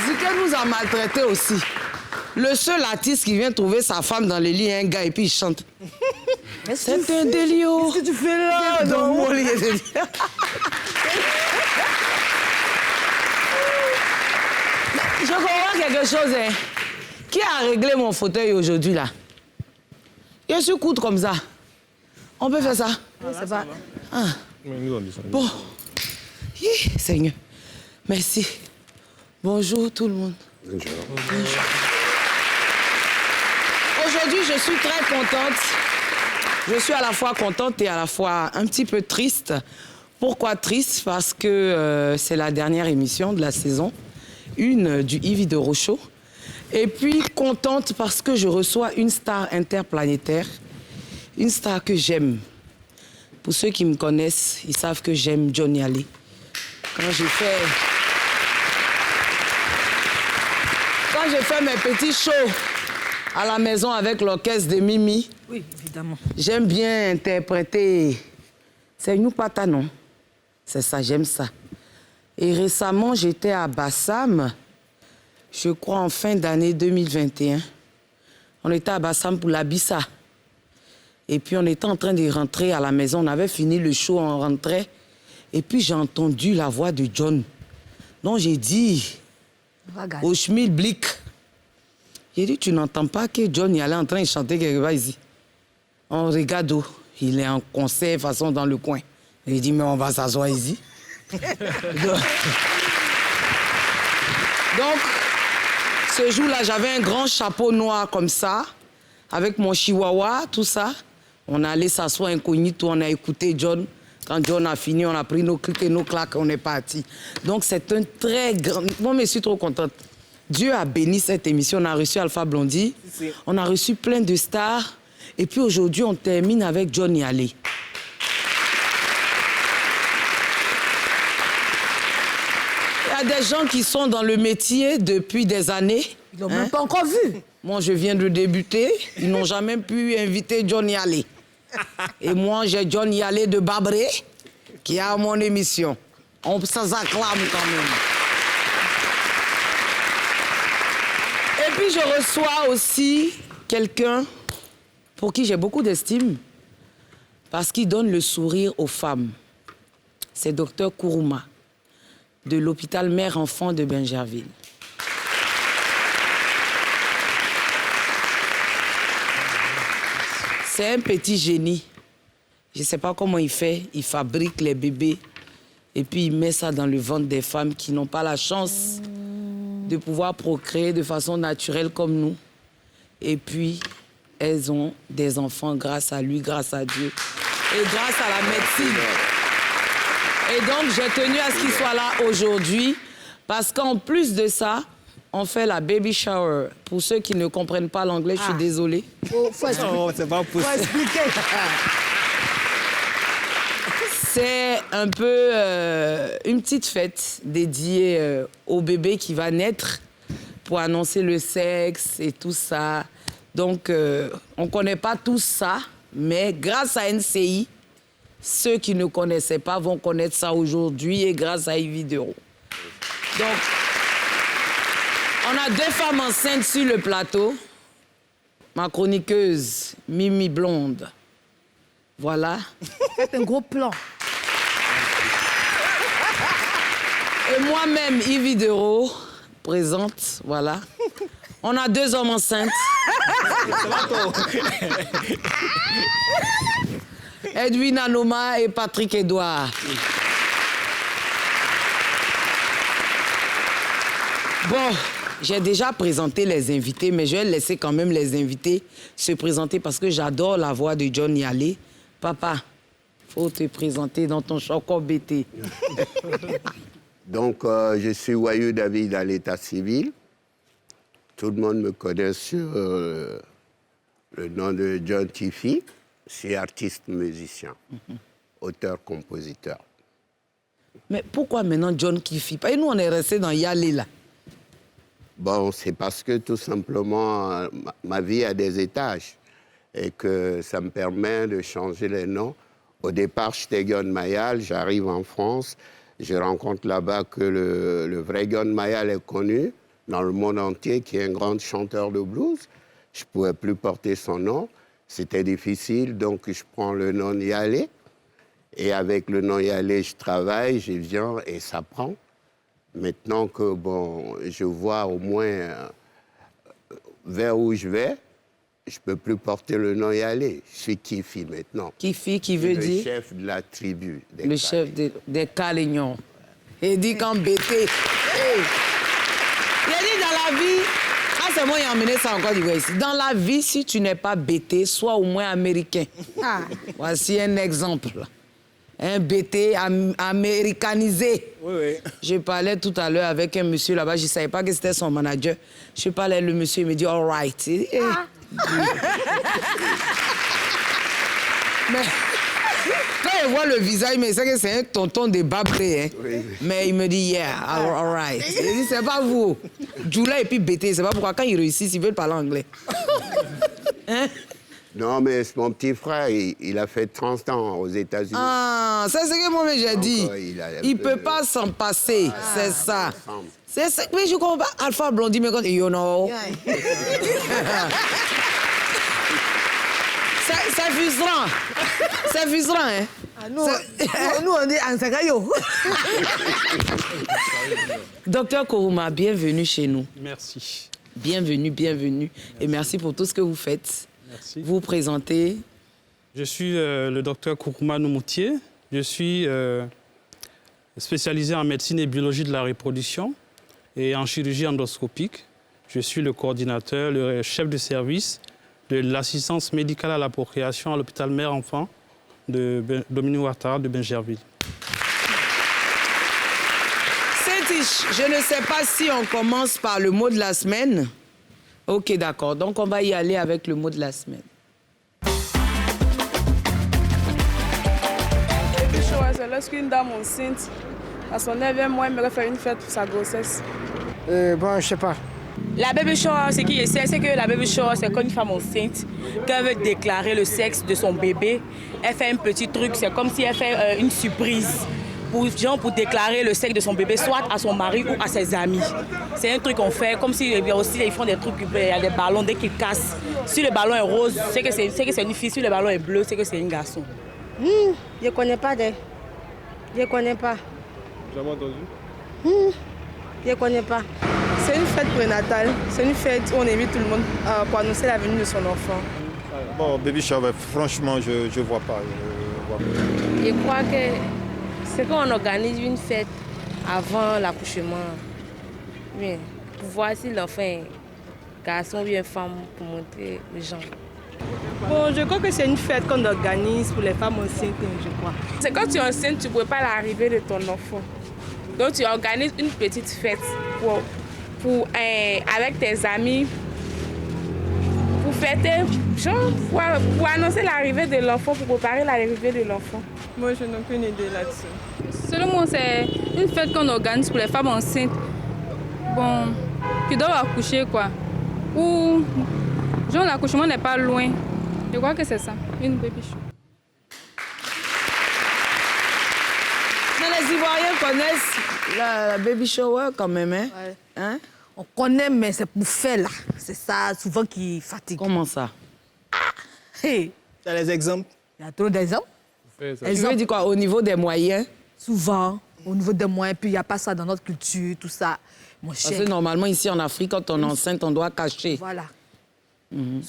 Zika nous a maltraités aussi. Le seul artiste qui vient trouver sa femme dans le lit est un gars et puis il chante. C'est un délire. Qu'est-ce que tu fais là? Dans mon lit. Je comprends quelque chose. Hein. Qui a réglé mon fauteuil aujourd'hui, là? Je suis coudre comme ça. On peut faire ça? Oui, ça va. Ah. Bon. Seigneur. Merci. Bonjour tout le monde. Bonjour. Aujourd'hui, je suis très contente. Je suis à la fois contente et à la fois un petit peu triste. Pourquoi triste? Parce que c'est la dernière émission de la saison, une du Yves de Rochaud. Et puis contente parce que je reçois une star interplanétaire, une star que j'aime. Pour ceux qui me connaissent, ils savent que j'aime Johnny Hallyday. Quand j'ai fait mes petits shows à la maison avec l'orchestre de Mimi, oui, évidemment. J'aime bien interpréter. C'est nous pata, non? C'est ça, j'aime ça. Et récemment, j'étais à Bassam, je crois en fin d'année 2021. On était à Bassam pour la Bissa. Et puis on était en train de rentrer à la maison. On avait fini le show, on rentrait. Et puis j'ai entendu la voix de John. Donc j'ai dit au Schmilblick, j'ai dit, tu n'entends pas que John y allait en train de chanter quelque part ici? On regarde où? Il est en concert, façon dans le coin. J'ai dit, mais on va s'asseoir ici. Donc, ce jour-là, j'avais un grand chapeau noir comme ça, avec mon chihuahua, tout ça. On allait s'asseoir incognito, on a écouté John. Quand John a fini, on a pris nos clics et nos claques, on est parti. Donc, c'est un très grand... Moi, je suis trop contente. Dieu a béni cette émission. On a reçu Alpha Blondy. On a reçu plein de stars. Et puis aujourd'hui, on termine avec Johnny Hallyday. Il y a des gens qui sont dans le métier depuis des années. Ils l'ont même pas encore vu. Moi, je viens de débuter. Ils n'ont jamais pu inviter Johnny Hallyday. Et moi, j'ai Johnny Hallyday de Babré qui a mon émission. On s'acclame quand même. Et puis, je reçois aussi quelqu'un pour qui j'ai beaucoup d'estime, parce qu'il donne le sourire aux femmes. C'est Dr Kourouma, de l'hôpital Mère-Enfant de Bingerville. C'est un petit génie. Je ne sais pas comment il fait. Il fabrique les bébés et puis il met ça dans le ventre des femmes qui n'ont pas la chance de pouvoir procréer de façon naturelle comme nous. Et puis, elles ont des enfants grâce à lui, grâce à Dieu et grâce à la médecine. Et donc, j'ai tenu à ce qu'il soit là aujourd'hui parce qu'en plus de ça, on fait la baby shower. Pour ceux qui ne comprennent pas l'anglais, je suis désolée. Faut c'est pas possible. expliquer. C'est un peu une petite fête dédiée au bébé qui va naître pour annoncer le sexe et tout ça. Donc, on ne connaît pas tout ça, mais grâce à NCI, ceux qui ne connaissaient pas vont connaître ça aujourd'hui et grâce à Yves Dero. Donc, on a 2 femmes enceintes sur le plateau. Ma chroniqueuse, Mimi Blonde. Voilà. C'est un gros plan. Et moi-même, Yves Dero, présente, voilà. On a 2 hommes enceintes. Edwin Anoma et Patrick Edouard. Bon, j'ai déjà présenté les invités, mais je vais laisser quand même les invités se présenter parce que j'adore la voix de Johnny Hallyday. Papa, faut te présenter dans ton choco BT. Donc, je suis Wayou David à l'état civil. Tout le monde me connaît sur le nom de John Tiffy. Je suis artiste musicien, auteur-compositeur. Mais pourquoi maintenant John Tiffy? Et nous, on est restés dans Yalé, là. Bon, c'est parce que tout simplement, ma vie a des étages et que ça me permet de changer les noms. Au départ, j'étais John Mayal, j'arrive en France, Je rencontre là-bas que le vrai John Mayall est connu dans le monde entier, qui est un grand chanteur de blues. Je ne pouvais plus porter son nom. C'était difficile, donc je prends le nom Yalé. Et avec le nom Yalé, je travaille, je viens et ça prend. Maintenant que je vois au moins vers où je vais, je ne peux plus porter le nom Yalé. Je suis Kifi maintenant. Kifi, qui veut dire? Le chef de la tribu. Le chef des Calignons. Il dit qu'en BT. Hey. Il a dit dans la vie, c'est moi qui ai emmené ça encore du ici. Dans la vie, si tu n'es pas BT, sois au moins américain. Ah. Voici un exemple. Un BT américanisé. Oui, oui. Je parlais tout à l'heure avec un monsieur là-bas, je ne savais pas que c'était son manager. Je parlais, le monsieur, il me dit, all right. Il dit, hey. Mais quand il voit le visage, il me sait que c'est un tonton de Babré. Hein. Oui. Mais il me dit, yeah, all right. Il dit, c'est pas vous. Djoula et puis BT, c'est pas pourquoi quand ils réussissent, ils veulent parler anglais. Hein? Non, mais c'est mon petit frère, il a fait 30 ans aux États-Unis. Ah, c'est ce que moi j'ai dit. Il ne peut pas s'en passer, c'est ça. C'est ça. Mais je comprends pas. Alpha Blondie, mais quand you know. C'est frustrant. C'est frustrant, hein? Ah, nous, on dit Ansagayo. Docteur Kourouma, bienvenue chez nous. Merci. Bienvenue, bienvenue. Et merci pour tout ce que vous faites. Merci. Vous présentez? Je suis le docteur Kourouma Noumoutié. Je suis spécialisé en médecine et biologie de la reproduction et en chirurgie endoscopique. Je suis le coordinateur, le chef de service de l'assistance médicale à la procréation à l'hôpital mère-enfant de Dominique Ouattara de Bingerville. Saint-Ish, je ne sais pas si on commence par le mot de la semaine. Ok, d'accord. Donc, on va y aller avec le mot de la semaine. C'est lorsqu'une dame enceinte, à son 9e mois, aimerait faire une fête pour sa grossesse. Bon, je sais pas. La baby shower, ce qui est c'est que la baby shower, c'est quand une femme enceinte, quand elle veut déclarer le sexe de son bébé, elle fait un petit truc, c'est comme si elle fait une surprise. Pour déclarer le sexe de son bébé, soit à son mari ou à ses amis. C'est un truc qu'on fait, comme si aussi ils font des trucs, il y a des ballons, dès qu'ils cassent. Si le ballon est rose, c'est que c'est une fille, si le ballon est bleu, c'est que c'est un garçon. Je ne connais pas Je ne connais pas. Jamais entendu? Je ne connais pas. C'est une fête prénatale, c'est une fête où on invite tout le monde pour annoncer la venue de son enfant. Bon, baby shower, franchement, je ne vois pas. Je crois que c'est qu'on organise une fête avant l'accouchement. Oui, pour voir si l'enfant est garçon ou une femme, pour montrer aux gens. Bon, je crois que c'est une fête qu'on organise pour les femmes enceintes, je crois. C'est quand tu es enceinte, tu ne prépares l'arrivée de ton enfant. Donc tu organises une petite fête avec tes amis pour fêter, genre, pour annoncer l'arrivée de l'enfant, pour préparer l'arrivée de l'enfant. Moi, je n'ai aucune idée là-dessus. Selon moi, c'est une fête qu'on organise pour les femmes enceintes, bon, qui doivent accoucher, quoi. Ou, genre, l'accouchement n'est pas loin. Je crois que c'est ça, une baby shower. Mais les Ivoiriens connaissent la baby shower quand même, hein? Ouais. Hein? On connaît, mais c'est pour faire, là. C'est ça, souvent, qui fatigue. Comment ça? Hey, Tu as les exemples? il y a trop d'exemples. Tu veux dire quoi? Au niveau des moyens? Souvent, au niveau des moyens, puis il n'y a pas ça dans notre culture, tout ça. Mon Parce cher. que normalement, ici en Afrique, quand on est enceinte, on doit cacher. Voilà.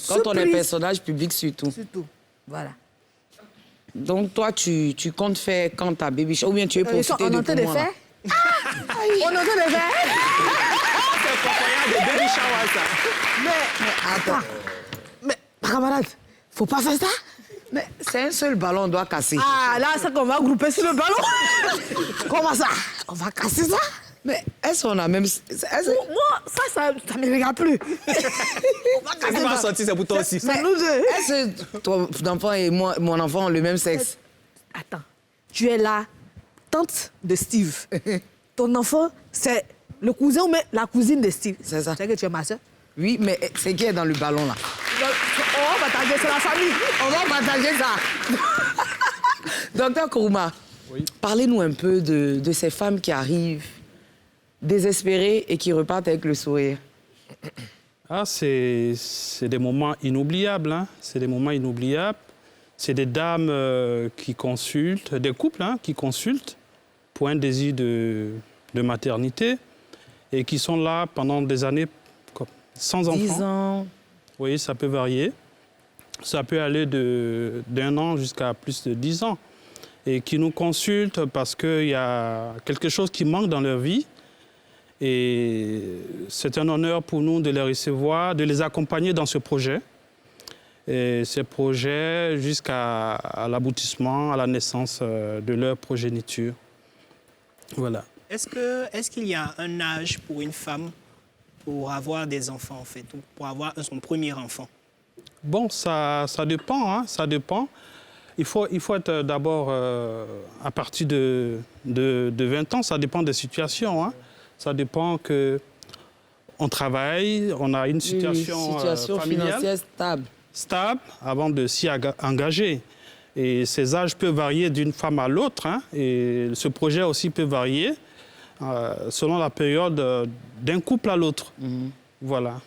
Quand on est personnage public, surtout. Surtout. Voilà. Donc, toi, tu comptes faire quand ta baby shower ou bien tu veux profiter on est en train de moi, là? faire. On est en train de faire. C'est baby shower, ça. Mais attends. Mais, camarade, faut pas faire ça. Mais c'est un seul ballon, on doit casser. Ah, là, c'est qu'on va grouper sur le ballon. Comment ça? On va casser ça? Mais est-ce qu'on a même... Moi, ça ne me regarde plus. On va casser C'est pas ça. sorti, c'est pour toi aussi. C'est nous deux. Est-ce que ton enfant et moi, mon enfant ont le même sexe? Attends, tu es la tante de Steve. Ton enfant, c'est le cousin ou la cousine de Steve. C'est ça. Tu sais que tu es ma soeur? Oui, mais c'est qui est dans le ballon, là? On va partager, c'est la famille. On va partager ça. Docteur Kourouma, Oui. Parlez-nous un peu de ces femmes qui arrivent désespérées et qui repartent avec le sourire. Ah, c'est des moments inoubliables. Hein. C'est des moments inoubliables. C'est des dames qui consultent, des couples qui consultent pour un désir de maternité et qui sont là pendant des années sans enfants. 10 ans. Oui, ça peut varier. Ça peut aller d'un an jusqu'à plus de 10 ans. Et qui nous consultent parce qu'il y a quelque chose qui manque dans leur vie. Et c'est un honneur pour nous de les recevoir, de les accompagner dans ce projet. Et ce projet jusqu'à l'aboutissement, à la naissance de leur progéniture. Voilà. Est-ce qu'il y a un âge pour une femme pour avoir des enfants, en fait, ou pour avoir son premier enfant? Bon, ça dépend, hein, ça dépend. Il faut être d'abord à partir de 20 ans, ça dépend des situations. Hein. Ça dépend qu'on travaille, on a une situation familiale, financière stable avant de s'y engager. Et ces âges peuvent varier d'une femme à l'autre. Hein, et ce projet aussi peut varier selon la période d'un couple à l'autre. Voilà.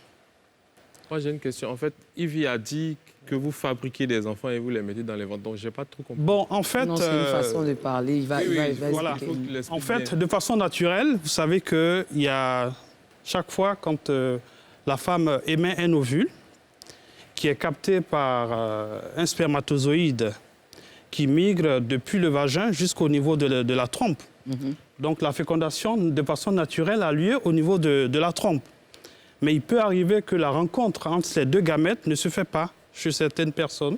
Moi, j'ai une question. En fait, Yves a dit que vous fabriquez des enfants et vous les mettez dans les ventres. Donc, je n'ai pas trop compris. Bon, en fait... Non, c'est une façon de parler. Il va voilà. expliquer. En fait, de façon naturelle, vous savez qu'il y a chaque fois quand la femme émet un ovule qui est capté par un spermatozoïde qui migre depuis le vagin jusqu'au niveau de la trompe. Donc, la fécondation, de façon naturelle, a lieu au niveau de la trompe. Mais il peut arriver que la rencontre entre ces deux gamètes ne se fait pas chez certaines personnes,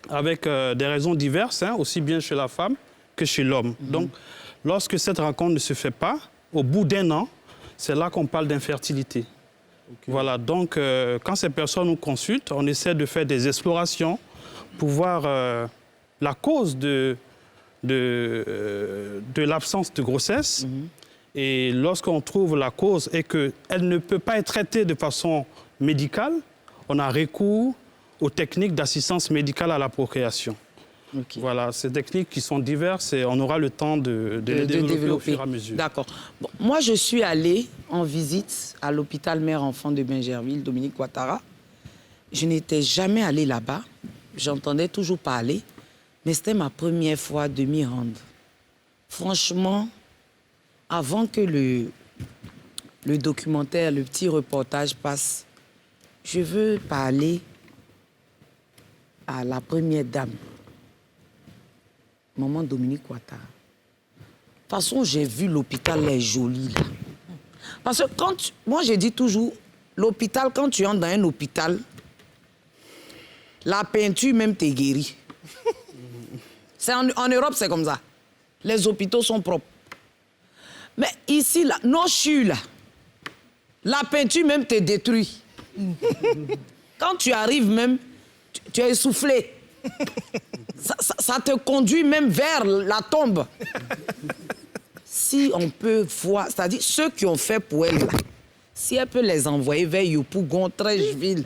avec des raisons diverses, hein, aussi bien chez la femme que chez l'homme. Donc, lorsque cette rencontre ne se fait pas, au bout d'1 an, c'est là qu'on parle d'infertilité. Voilà, donc quand ces personnes nous consultent, on essaie de faire des explorations pour voir la cause de l'absence de grossesse. Et lorsqu'on trouve la cause et qu'elle ne peut pas être traitée de façon médicale, on a recours aux techniques d'assistance médicale à la procréation. Voilà, ces techniques qui sont diverses et on aura le temps de les développer au fur et à mesure. D'accord. Bon, moi, je suis allée en visite à l'hôpital mère-enfant de Bingerville, Dominique Ouattara. Je n'étais jamais allée là-bas. J'entendais toujours parler. Mais c'était ma première fois de m'y rendre. Franchement, avant que le documentaire, le petit reportage passe, je veux parler à la première dame, maman Dominique Ouattara. De toute façon, j'ai vu l'hôpital, elle est jolie, là. Parce que moi, je dis toujours, l'hôpital, quand tu entres dans un hôpital, la peinture même te guérit. En Europe, c'est comme ça. Les hôpitaux sont propres. Mais ici, là, nos chus, là, la peinture même te détruit. Quand tu arrives même, tu es essoufflé. Ça te conduit même vers la tombe. Si on peut voir, c'est-à-dire ceux qui ont fait pour elle, là, si elle peut les envoyer vers Yopougon, Trècheville,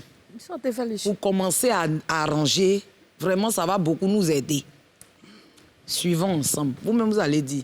pour commencer à arranger, vraiment, ça va beaucoup nous aider. Suivons ensemble. Vous-même, vous allez dire.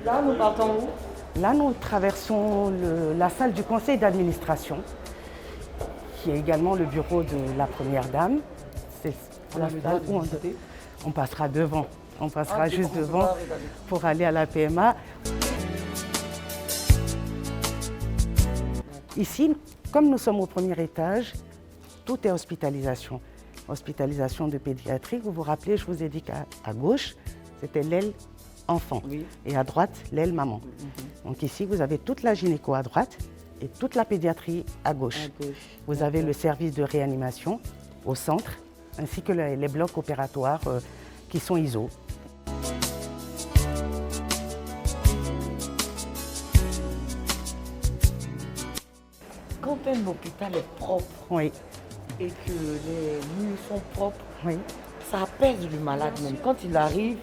Là, nous partons où? Là, nous traversons la salle du conseil d'administration, qui est également le bureau de la première dame. C'est la salle où on passera devant. On passera juste devant pour aller à la PMA. Ici, comme nous sommes au premier étage, tout est hospitalisation. Hospitalisation de pédiatrie. Vous vous rappelez, je vous ai dit qu'à gauche, c'était l'aile enfant. Oui. Et à droite, l'aile maman. Donc ici, vous avez toute la gynéco à droite et toute la pédiatrie à gauche. Vous avez le service de réanimation au centre, ainsi que les blocs opératoires qui sont ISO. quand un hôpital est propre Oui. et que les murs sont propres, Oui. ça apaise le malade même. Quand il arrive,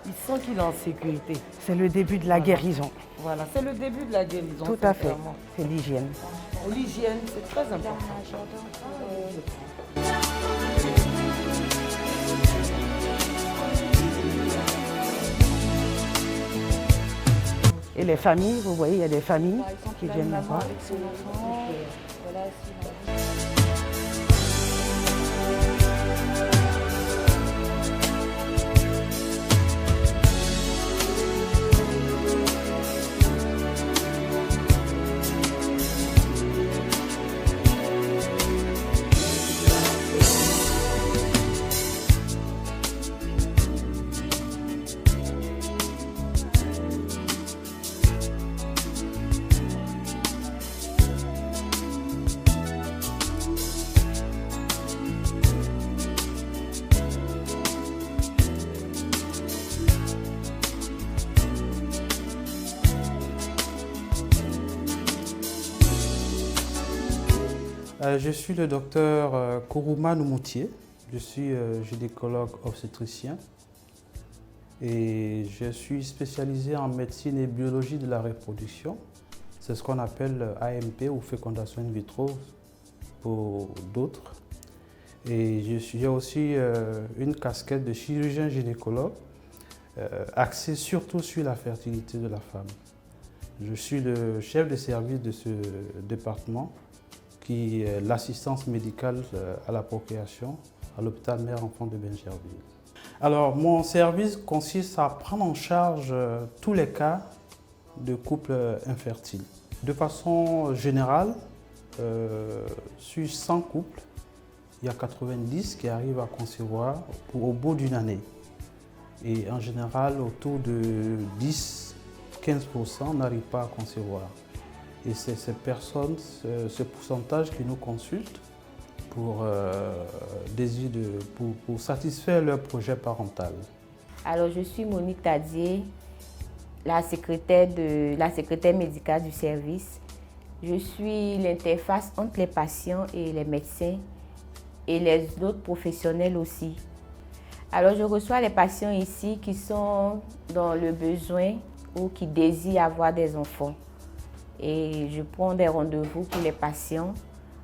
il sent qu'il est en sécurité. C'est le début de la guérison. Voilà, c'est le début de la guérison. Tout à fait. sincèrement. C'est l'hygiène. L'hygiène, c'est très important. Et les familles, vous voyez, il y a des familles qui viennent me voir. Je suis le docteur Kourouma Noumoutié. Je suis gynécologue obstétricien et je suis spécialisé en médecine et biologie de la reproduction. C'est ce qu'on appelle AMP ou fécondation in vitro pour d'autres. Et j'ai aussi une casquette de chirurgien gynécologue axée surtout sur la fertilité de la femme. Je suis le chef de service de ce département qui est l'assistance médicale à la procréation à l'hôpital Mère-Enfant de Bingerville. Alors, mon service consiste à prendre en charge tous les cas de couples infertiles. De façon générale, sur 100 couples, il y a 90 qui arrivent à concevoir au bout d'une année. Et en général, autour de 10-15% n'arrivent pas à concevoir. Et c'est ces personnes, ce pourcentage qui nous consultent pour satisfaire leur projet parental. Alors, je suis Monique Tadier, la secrétaire médicale du service. Je suis l'interface entre les patients et les médecins et les autres professionnels aussi. Alors, je reçois les patients ici qui sont dans le besoin ou qui désirent avoir des enfants. Et je prends des rendez-vous pour les patients.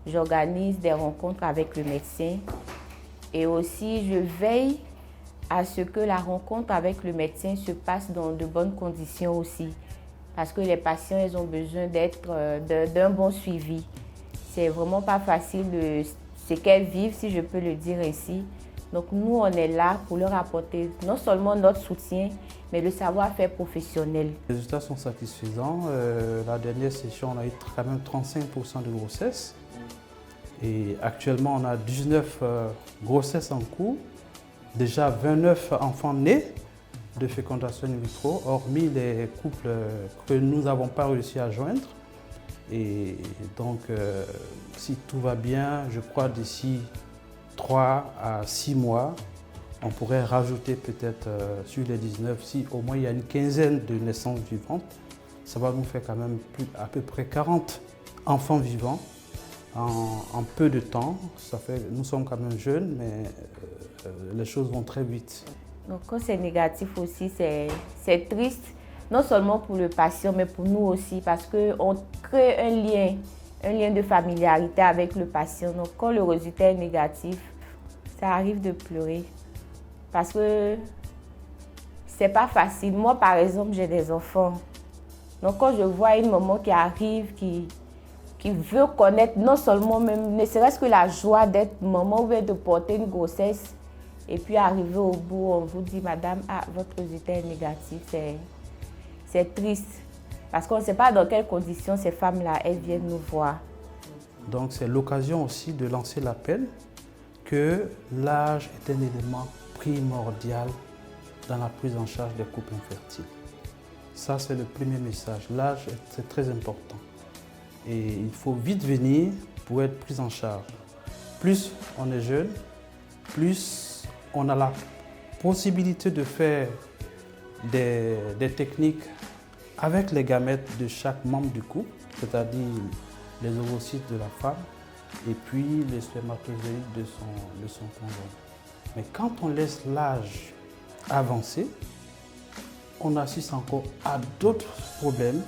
J'organise des rencontres avec le médecin. Et aussi, je veille à ce que la rencontre avec le médecin se passe dans de bonnes conditions aussi. Parce que les patients, ils ont besoin d'un bon suivi. C'est vraiment pas facile ce qu'elles vivent, si je peux le dire ainsi. Donc nous, on est là pour leur apporter non seulement notre soutien, mais le savoir-faire professionnel. Les résultats sont satisfaisants. La dernière session, on a eu quand même 35% de grossesse. Et actuellement, on a 19 grossesses en cours. Déjà 29 enfants nés de fécondation in vitro, hormis les couples que nous n'avons pas réussi à joindre. Et donc, si tout va bien, je crois d'ici 3 à 6 mois, on pourrait rajouter peut-être sur les 19, si au moins il y a une quinzaine de naissances vivantes, ça va nous faire quand même à peu près 40 enfants vivants en peu de temps. Nous sommes quand même jeunes, mais les choses vont très vite. Donc quand c'est négatif aussi, c'est triste, non seulement pour le patient, mais pour nous aussi, parce qu'on crée un lien de familiarité avec le patient. Donc quand le résultat est négatif, ça arrive de pleurer. Parce que c'est pas facile. Moi, par exemple, j'ai des enfants. Donc quand je vois une maman qui arrive, qui veut connaître non seulement même, ne serait-ce que la joie d'être maman ou de porter une grossesse, et puis arriver au bout, on vous dit, madame, votre résultat est négatif, c'est triste. Parce qu'on ne sait pas dans quelles conditions ces femmes-là, elles viennent nous voir. Donc c'est l'occasion aussi de lancer l'appel que l'âge est un élément primordial dans la prise en charge des couples infertiles. Ça, c'est le premier message. L'âge, c'est très important. Et il faut vite venir pour être pris en charge. Plus on est jeune, plus on a la possibilité de faire des techniques avec les gamètes de chaque membre du couple, c'est-à-dire les ovocytes de la femme et puis les spermatozoïdes de son conjoint. Mais quand on laisse l'âge avancer, on assiste encore à d'autres problèmes.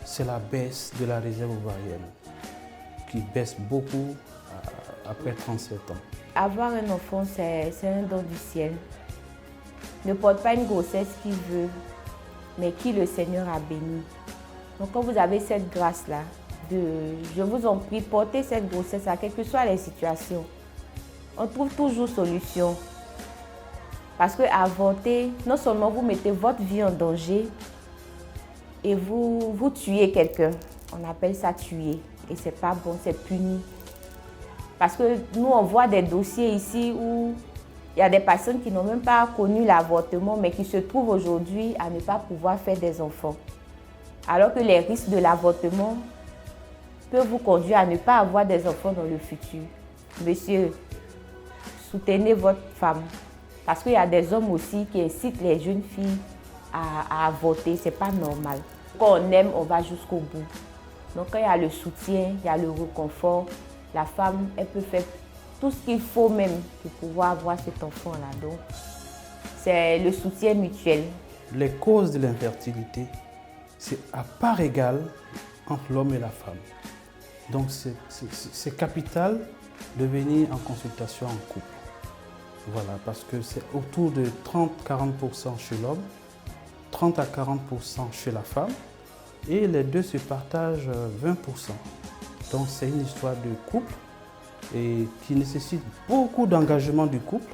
C'est la baisse de la réserve ovarienne qui baisse beaucoup après 37 ans. Avoir un enfant, c'est un don du ciel. Ne porte pas une grossesse qui veut, mais qui le Seigneur a béni. Donc quand vous avez cette grâce-là, je vous en prie, portez cette grossesse-là, quelles que soient les situations. On trouve toujours solution. Parce que avorter, non seulement vous mettez votre vie en danger, et vous tuez quelqu'un. On appelle ça tuer. Et c'est pas bon, c'est puni. Parce que nous, on voit des dossiers ici où il y a des personnes qui n'ont même pas connu l'avortement, mais qui se trouvent aujourd'hui à ne pas pouvoir faire des enfants. Alors que les risques de l'avortement peuvent vous conduire à ne pas avoir des enfants dans le futur. Monsieur, soutenez votre femme. Parce qu'il y a des hommes aussi qui incitent les jeunes filles à avorter. Ce n'est pas normal. Quand on aime, on va jusqu'au bout. Donc quand il y a le soutien, il y a le réconfort, la femme, elle peut faire tout ce qu'il faut même pour pouvoir avoir cet enfant-là. Donc, c'est le soutien mutuel. Les causes de l'infertilité, c'est à part égale entre l'homme et la femme. Donc, c'est capital de venir en consultation en couple. Voilà, parce que c'est autour de 30-40% chez l'homme, 30 à 40% chez la femme, et les deux se partagent 20%. Donc, c'est une histoire de couple et qui nécessite beaucoup d'engagement du couple.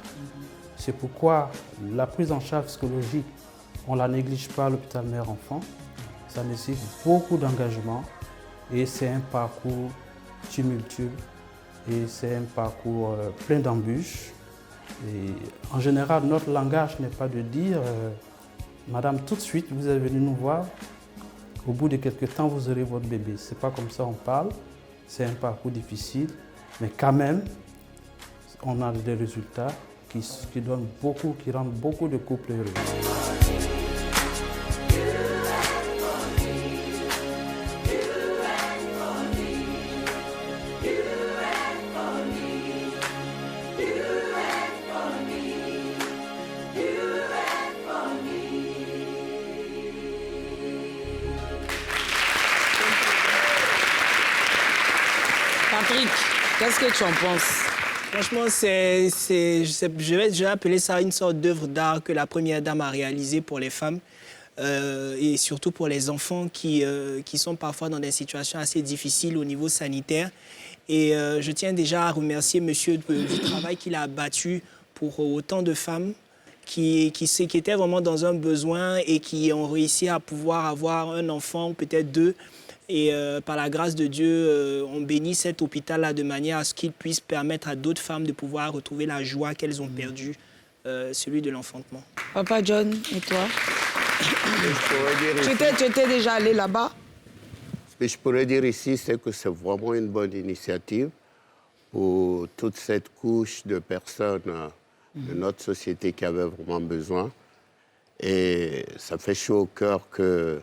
C'est pourquoi la prise en charge psychologique, on ne la néglige pas à l'hôpital mère-enfant. Ça nécessite beaucoup d'engagement et c'est un parcours tumultueux et c'est un parcours plein d'embûches. Et en général, notre langage n'est pas de dire Madame, tout de suite, vous êtes venue nous voir, au bout de quelques temps, vous aurez votre bébé. Ce n'est pas comme ça on parle, c'est un parcours difficile, mais quand même, on a des résultats qui donnent beaucoup, qui rendent beaucoup de couples heureux. Patrick, qu'est-ce que tu en penses? Franchement, je vais appeler ça une sorte d'œuvre d'art que la Première Dame a réalisée pour les femmes et surtout pour les enfants qui sont parfois dans des situations assez difficiles au niveau sanitaire. Et je tiens déjà à remercier monsieur du travail qu'il a abattu pour autant de femmes qui étaient vraiment dans un besoin et qui ont réussi à pouvoir avoir un enfant, peut-être deux. Et par la grâce de Dieu, on bénit cet hôpital-là de manière à ce qu'il puisse permettre à d'autres femmes de pouvoir retrouver la joie qu'elles ont perdue, celui de l'enfantement. Papa John, et toi? Tu étais déjà allé là-bas? Ce que je pourrais dire ici, c'est que c'est vraiment une bonne initiative pour toute cette couche de personnes de notre société qui avaient vraiment besoin. Et ça fait chaud au cœur que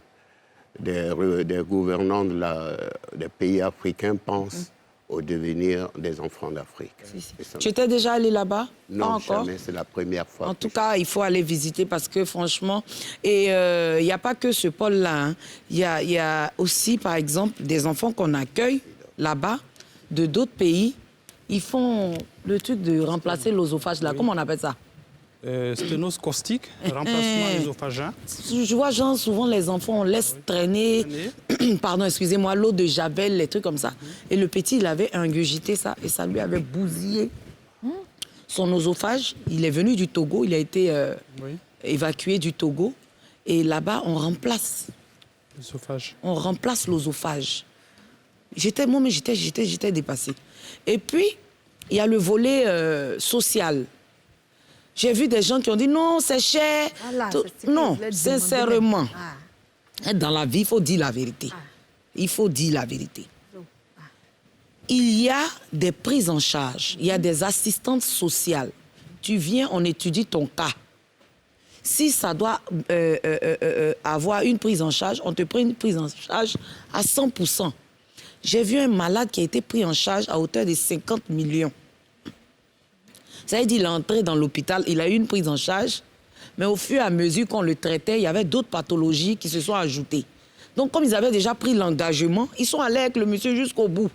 des gouvernants des pays africains pensent au devenir des enfants d'Afrique. Tu étais déjà allé là-bas? Non, pas encore. jamais, c'est la première fois. En tout cas, il faut aller visiter parce que franchement, et il n'y a pas que ce pôle-là. Hein. Il y a aussi, par exemple, des enfants qu'on accueille là-bas, de d'autres pays. Ils font le truc de remplacer l'œsophage, là. Oui. Comment on appelle ça? Sténose caustique, remplacement œsophagien. Je vois genre souvent les enfants, on laisse traîner, pardon, excusez-moi, l'eau de Javel, les trucs comme ça. Et le petit, il avait ingurgité ça et ça lui avait bousillé son œsophage. Il est venu du Togo, il a été évacué du Togo. Et là-bas, on remplace. L'œsophage. On remplace l'œsophage. Moi, j'étais dépassée. Et puis, il y a le volet social. J'ai vu des gens qui ont dit non, c'est cher. Non, sincèrement. Dans la vie, il faut dire la vérité. Il faut dire la vérité. Il y a des prises en charge, il y a des assistantes sociales. Tu viens, on étudie ton cas. Si ça doit avoir une prise en charge, on te prend une prise en charge à 100%. J'ai vu un malade qui a été pris en charge à hauteur de 50 millions. Ça veut dire qu'il est entré dans l'hôpital, il a eu une prise en charge, mais au fur et à mesure qu'on le traitait, il y avait d'autres pathologies qui se sont ajoutées. Donc, comme ils avaient déjà pris l'engagement, ils sont allés avec le monsieur jusqu'au bout.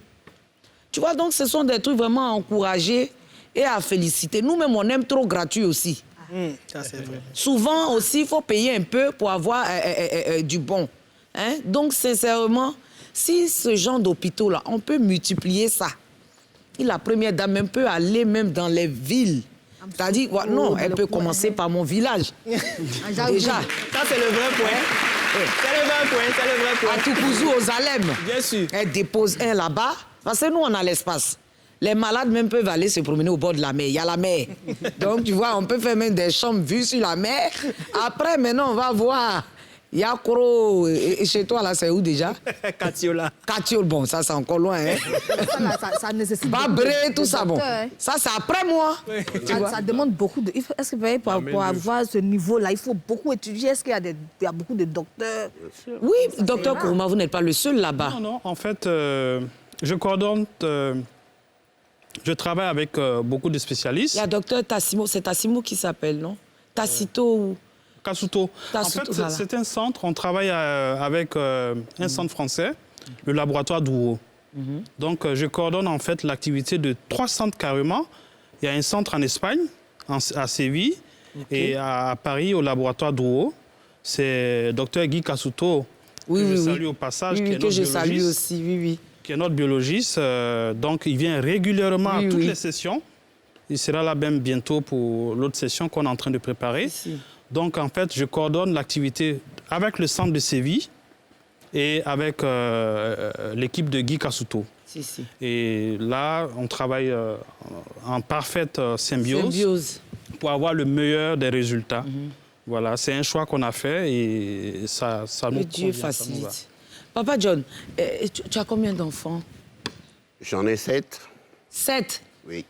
Tu vois, donc, ce sont des trucs vraiment à encourager et à féliciter. Nous-mêmes, on aime trop gratuit aussi. Ça, c'est vrai. Souvent aussi, il faut payer un peu pour avoir du bon. Hein? Donc, sincèrement, si ce genre d'hôpitaux-là, on peut multiplier ça. Et la première dame même peut aller même dans les villes. C'est-à-dire, non, elle peut commencer par mon village. Déjà. Ça, c'est le vrai point. C'est le vrai point. À Toukouzou, aux Alem. Bien sûr. Elle dépose un là-bas. Parce que nous, on a l'espace. Les malades même peuvent aller se promener au bord de la mer. Il y a la mer. Donc, tu vois, on peut faire même des chambres vues sur la mer. Après, maintenant, on va voir Yakoro. Et chez toi, là, c'est où déjà? Katiola. Katiola, bon, ça, c'est encore loin. Hein? Ça nécessite Babré, tout ça, bon. Hein? Ça, c'est après moi. Ça demande beaucoup de... Est-ce que pour avoir ce niveau-là, il faut beaucoup étudier? Est-ce qu'il y a beaucoup de docteurs? Oui, docteur Kourouma, vous n'êtes pas le seul là-bas. Non, en fait, je coordonne... je travaille avec beaucoup de spécialistes. Il y a docteur Tassimo, c'est Tassimo qui s'appelle, non? Tassito ou... Kasuto. En fait, voilà. c'est un centre, on travaille avec un centre français, le laboratoire d'Ouo. Donc, je coordonne en fait l'activité de 3 centres carrément. Il y a un centre en Espagne, à Séville, et à Paris, au laboratoire d'Ouo. C'est docteur Guy Kasuto, que je salue au passage, qui est notre salue aussi, qui est notre biologiste. Donc, il vient régulièrement à toutes les sessions. Il sera là même bientôt pour l'autre session qu'on est en train de préparer. Donc, en fait, je coordonne l'activité avec le centre de Séville et avec l'équipe de Guy Kasuto. Et là, on travaille en parfaite symbiose pour avoir le meilleur des résultats. Voilà, c'est un choix qu'on a fait et ça nous convient. Dieu facilite. Papa John, tu as combien d'enfants? J'en ai 7. 7? Oui.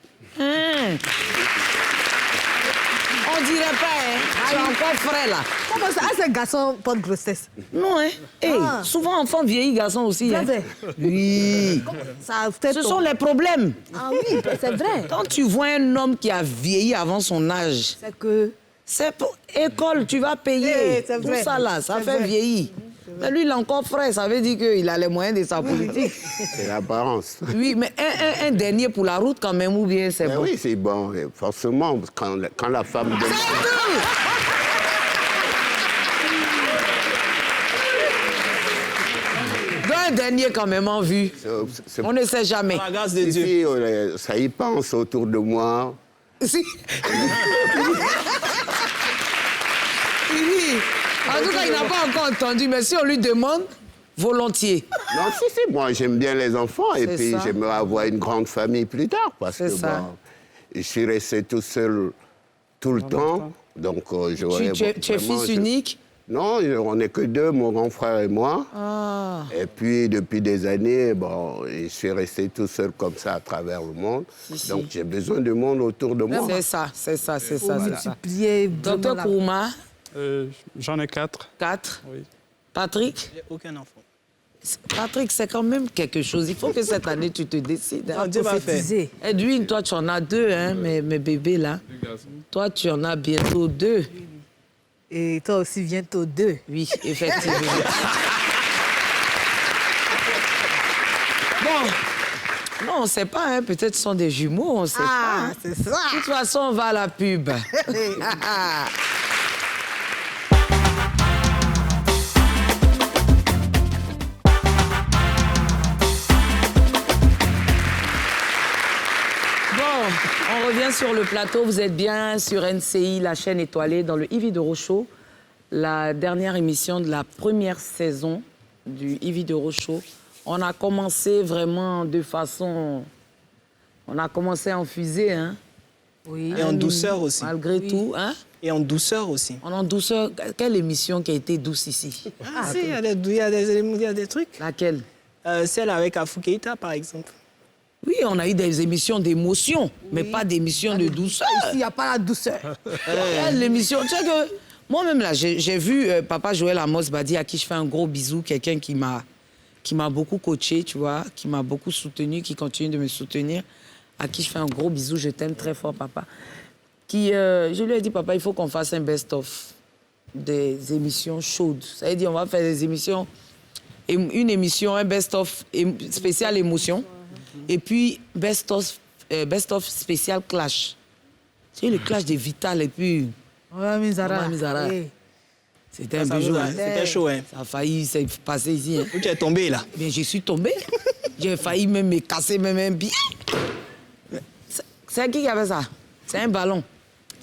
On dirait pas, hein? Tu es encore frais, là. Comment ça? Ah, c'est un garçon, pas de grossesse. Non, hein? Souvent, enfant vieillit, garçon aussi. Hein? Oui. Ce sont les problèmes. Ah oui, c'est vrai. Quand tu vois un homme qui a vieilli avant son âge... C'est que... C'est pour école, tu vas payer. Tout ça, là, ça fait vieillir. Mais lui, il est encore frais, ça veut dire qu'il a les moyens de sa politique. C'est l'apparence. Oui, mais un dernier pour la route quand même, ou bien c'est bon? Oui, c'est bon. Forcément, quand la femme... Un dernier quand même en vue. On ne sait jamais. Par la grâce de Dieu. Ça y pense autour de moi. Si. Oui. En tout cas, il n'a pas encore entendu, mais si on lui demande, volontiers. Non, si, moi j'aime bien les enfants et puis j'aimerais avoir une grande famille plus tard parce que je suis resté tout seul tout le temps. Donc, tu es fils unique? Non, on n'est que 2, mon grand frère et moi. Et puis, depuis des années, je suis resté tout seul comme ça à travers le monde. Donc, j'ai besoin de monde autour de moi. C'est ça. Voilà. Docteur Kourouma? J'en ai 4. 4? Oui. Patrick? J'ai aucun enfant. Patrick, c'est quand même quelque chose. Il faut que cette année, tu te décides. Hein. Dieu va faire. Edwin, toi, tu en as 2, hein, mes bébés, là. Toi, tu en as bientôt 2. Et toi aussi, bientôt 2. Oui, effectivement. Bon, non, on ne sait pas, hein. Peut-être ce sont des jumeaux, on ne sait pas. C'est ça. De toute façon, on va à la pub. On revient sur le plateau. Vous êtes bien sur NCI, la chaîne étoilée, dans le Yves de Rochaud. La dernière émission de la première saison du Yves de Rochaud. On a commencé vraiment de façon... On a commencé en fusée, hein? Oui. Et en douceur aussi. Malgré tout, hein? Et en douceur aussi. En douceur. Quelle émission qui a été douce ici? Si, il y a des trucs. Laquelle? Celle avec Afou Keïta, par exemple. Oui, on a eu des émissions d'émotion, mais pas d'émissions de douceur. Ici, il n'y a pas la douceur. L'émission, tu sais que moi-même, là, j'ai vu Papa Joël Amos Badi, à qui je fais un gros bisou, quelqu'un qui qui m'a beaucoup coaché, tu vois, qui m'a beaucoup soutenu, qui continue de me soutenir, à qui je fais un gros bisou, je t'aime très fort, papa. Je lui ai dit, papa, il faut qu'on fasse un best-of des émissions chaudes. Ça veut dire, on va faire des émissions, une émission, un best-of spécial émotion, et puis best-of spécial clash. C'est le clash des Vital et puis... Ouais, Mizara. Oui. C'était un peu chaud. C'était chaud, hein. Ça a failli se passer ici. Hein. Où tu es tombé, là? Bien, je suis tombé. J'ai failli même me casser même un pied. C'est qui avait ça? C'est un ballon.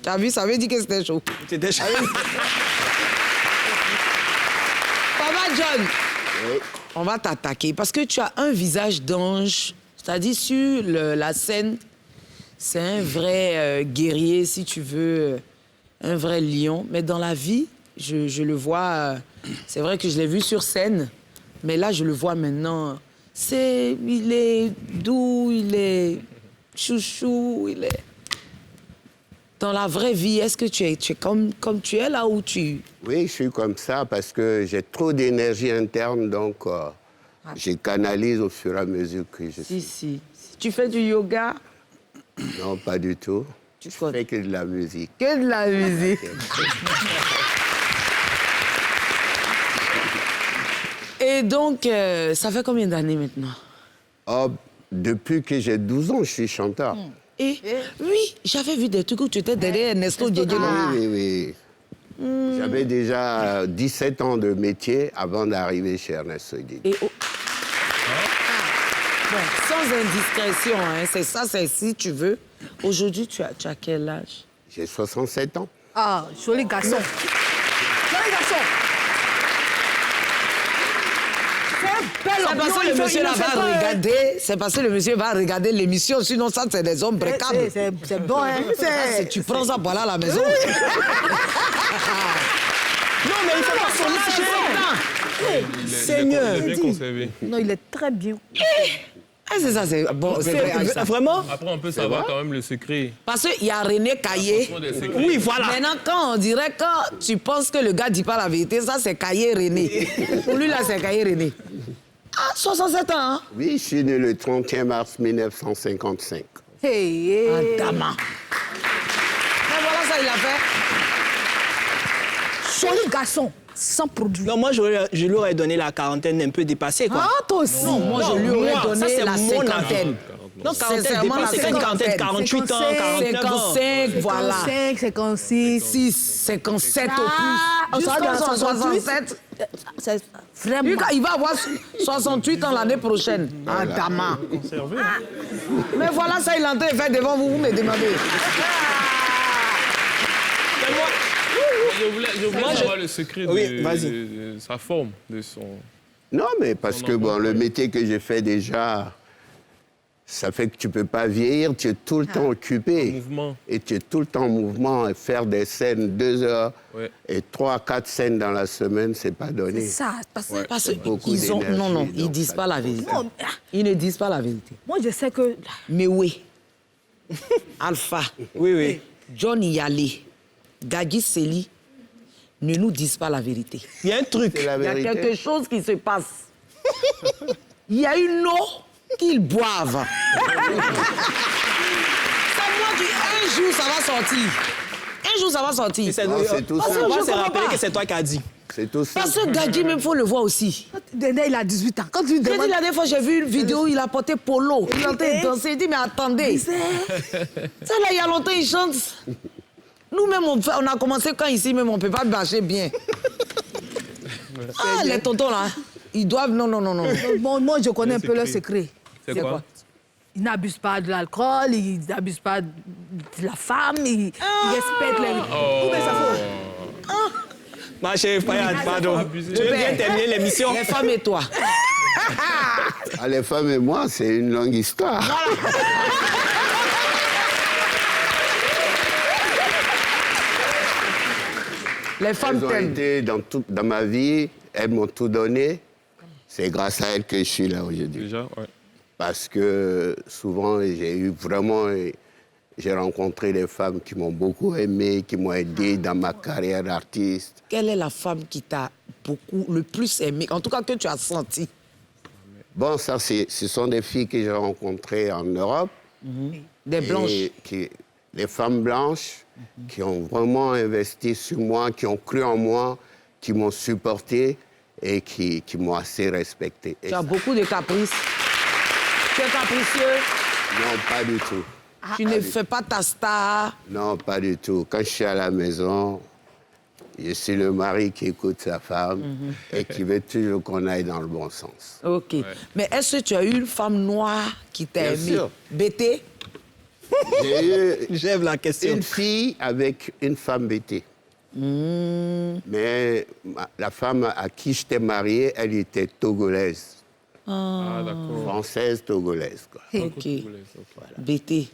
Tu as vu, ça veut dire que c'était chaud. C'était chaud. Papa John, on va t'attaquer parce que tu as un visage d'ange. C'est-à-dire, sur la scène, c'est un vrai guerrier, si tu veux, un vrai lion. Mais dans la vie, je le vois, c'est vrai que je l'ai vu sur scène, mais là, je le vois maintenant. Il est doux, il est chouchou, il est... Dans la vraie vie, est-ce que tu es comme tu es là où tu... Oui, je suis comme ça parce que j'ai trop d'énergie interne, donc je canalise au fur et à mesure que je suis. Si. Tu fais du yoga? Non, pas du tout. Je fais que de la musique. Que de la musique. Et donc, ça fait combien d'années maintenant? Oh, depuis que j'ai 12 ans, je suis chanteur. Et oui, j'avais vu des trucs où tu étais derrière Ernesto Diego. Oui. J'avais déjà 17 ans de métier avant d'arriver chez Ernesto Diego. Bon, sans indiscrétion, hein, c'est ça, c'est si tu veux. Aujourd'hui, tu as quel âge? J'ai 67 ans. Ah, joli garçon. Joli garçon. C'est parce que le monsieur va regarder. C'est parce que le monsieur va regarder l'émission. Sinon, ça, c'est des hommes brécables. C'est bon, hein? Tu prends ça pour aller à la maison. Non, mais il faut pas son âge. Seigneur. Il est bien conservé. Non, il est très bien. C'est ça, c'est bon. C'est vrai, ça. Vraiment? Après, on peut savoir quand même le secret. Parce qu'il y a René Caillé. Oui, voilà. Maintenant, quand on dirait, quand tu penses que le gars ne dit pas la vérité, ça, c'est Caillé René. Pour lui, là, c'est Caillé René. Ah, 67 ans, hein? Oui, je suis né le 31 mars 1955. Hey. Adama. Mais voilà, ça, il a fait. Joli garçon, sans produit. Non, moi, je lui aurais donné la quarantaine un peu dépassée, quoi. Ah, toi aussi. Non, moi, je lui aurais donné la cinquantaine. Non, quarantaine dépassée, c'est une quarantaine, 48 ans, 49 ans. 55, voilà. 55, 56. 6, 57 au plus. Jusqu'à 67. C'est vraiment... Il va avoir 68 ans l'année prochaine. Adama. Conservé. Mais voilà, ça, il est en train de faire devant vous, vous me demandez. Je voulais savoir le secret de sa forme, de son... Non, mais parce que bon, le métier que j'ai fait déjà, ça fait que tu ne peux pas vieillir, tu es tout le temps occupé. Mouvement. Et tu es tout le temps en mouvement. Et faire des scènes 2 heures et 3 à 4 scènes dans la semaine, c'est pas donné. C'est ça, parce que... Ils ont... Non, ils ne disent pas la vérité. Ils ne disent pas la vérité. Moi, je sais que... Mais oui. Alpha. Oui. John Yale. Gadji Seli ne nous disent pas la vérité. Il y a un truc. Il y a quelque chose qui se passe. Il y a une eau qu'ils boivent. Ça moi qui un jour ça va sortir. Un jour ça va sortir. C'est tout ça. Moi, c'est rappelé que c'est toi qui as dit. C'est tout ça. Parce que Gadji, même, il faut le voir aussi. Dende, il a 18 ans. Quand tu demandes... La dernière fois, j'ai vu une vidéo, il a porté polo. Il est en train de danser. Il dit, mais attendez. Ça, là, il y a longtemps, il chante. Nous-mêmes, on a commencé quand ici, même, on ne peut pas bâcher bien. Ah, les tontons, là, ils doivent... Non. Bon, moi, je connais un peu leur secret. C'est quoi? Ils n'abusent pas de l'alcool, ils n'abusent pas de la femme, ils respectent les... Où est ça faut? Ma chère Payade, pardon. Tu veux bien terminer l'émission? Les femmes et toi. Les femmes et moi, c'est une longue histoire. Les femmes elles ont été dans ma vie, elles m'ont tout donné. C'est grâce à elles que je suis là aujourd'hui. Déjà, ouais. Parce que souvent, j'ai rencontré des femmes qui m'ont beaucoup aimé, qui m'ont aidé dans ma carrière d'artiste. Quelle est la femme qui t'a le plus aimé, en tout cas que tu as senti? Bon, ça, ce sont des filles que j'ai rencontrées en Europe. Des blanches. Des femmes blanches qui ont vraiment investi sur moi, qui ont cru en moi, qui m'ont supporté et qui m'ont assez respecté. Tu as beaucoup de caprices. Tu es capricieux? Non, pas du tout. Tu ne fais pas ta star? Non, pas du tout. Quand je suis à la maison, je suis le mari qui écoute sa femme et qui veut toujours qu'on aille dans le bon sens. OK. Ouais. Mais est-ce que tu as eu une femme noire qui t'a aimé? Bien sûr. Bété? J'aime la question. Une fille avec une femme bêtée. Mais la femme à qui j'étais marié, elle était togolaise. Ah, d'accord. Française, togolaise. Quoi. OK. Voilà. Bêté.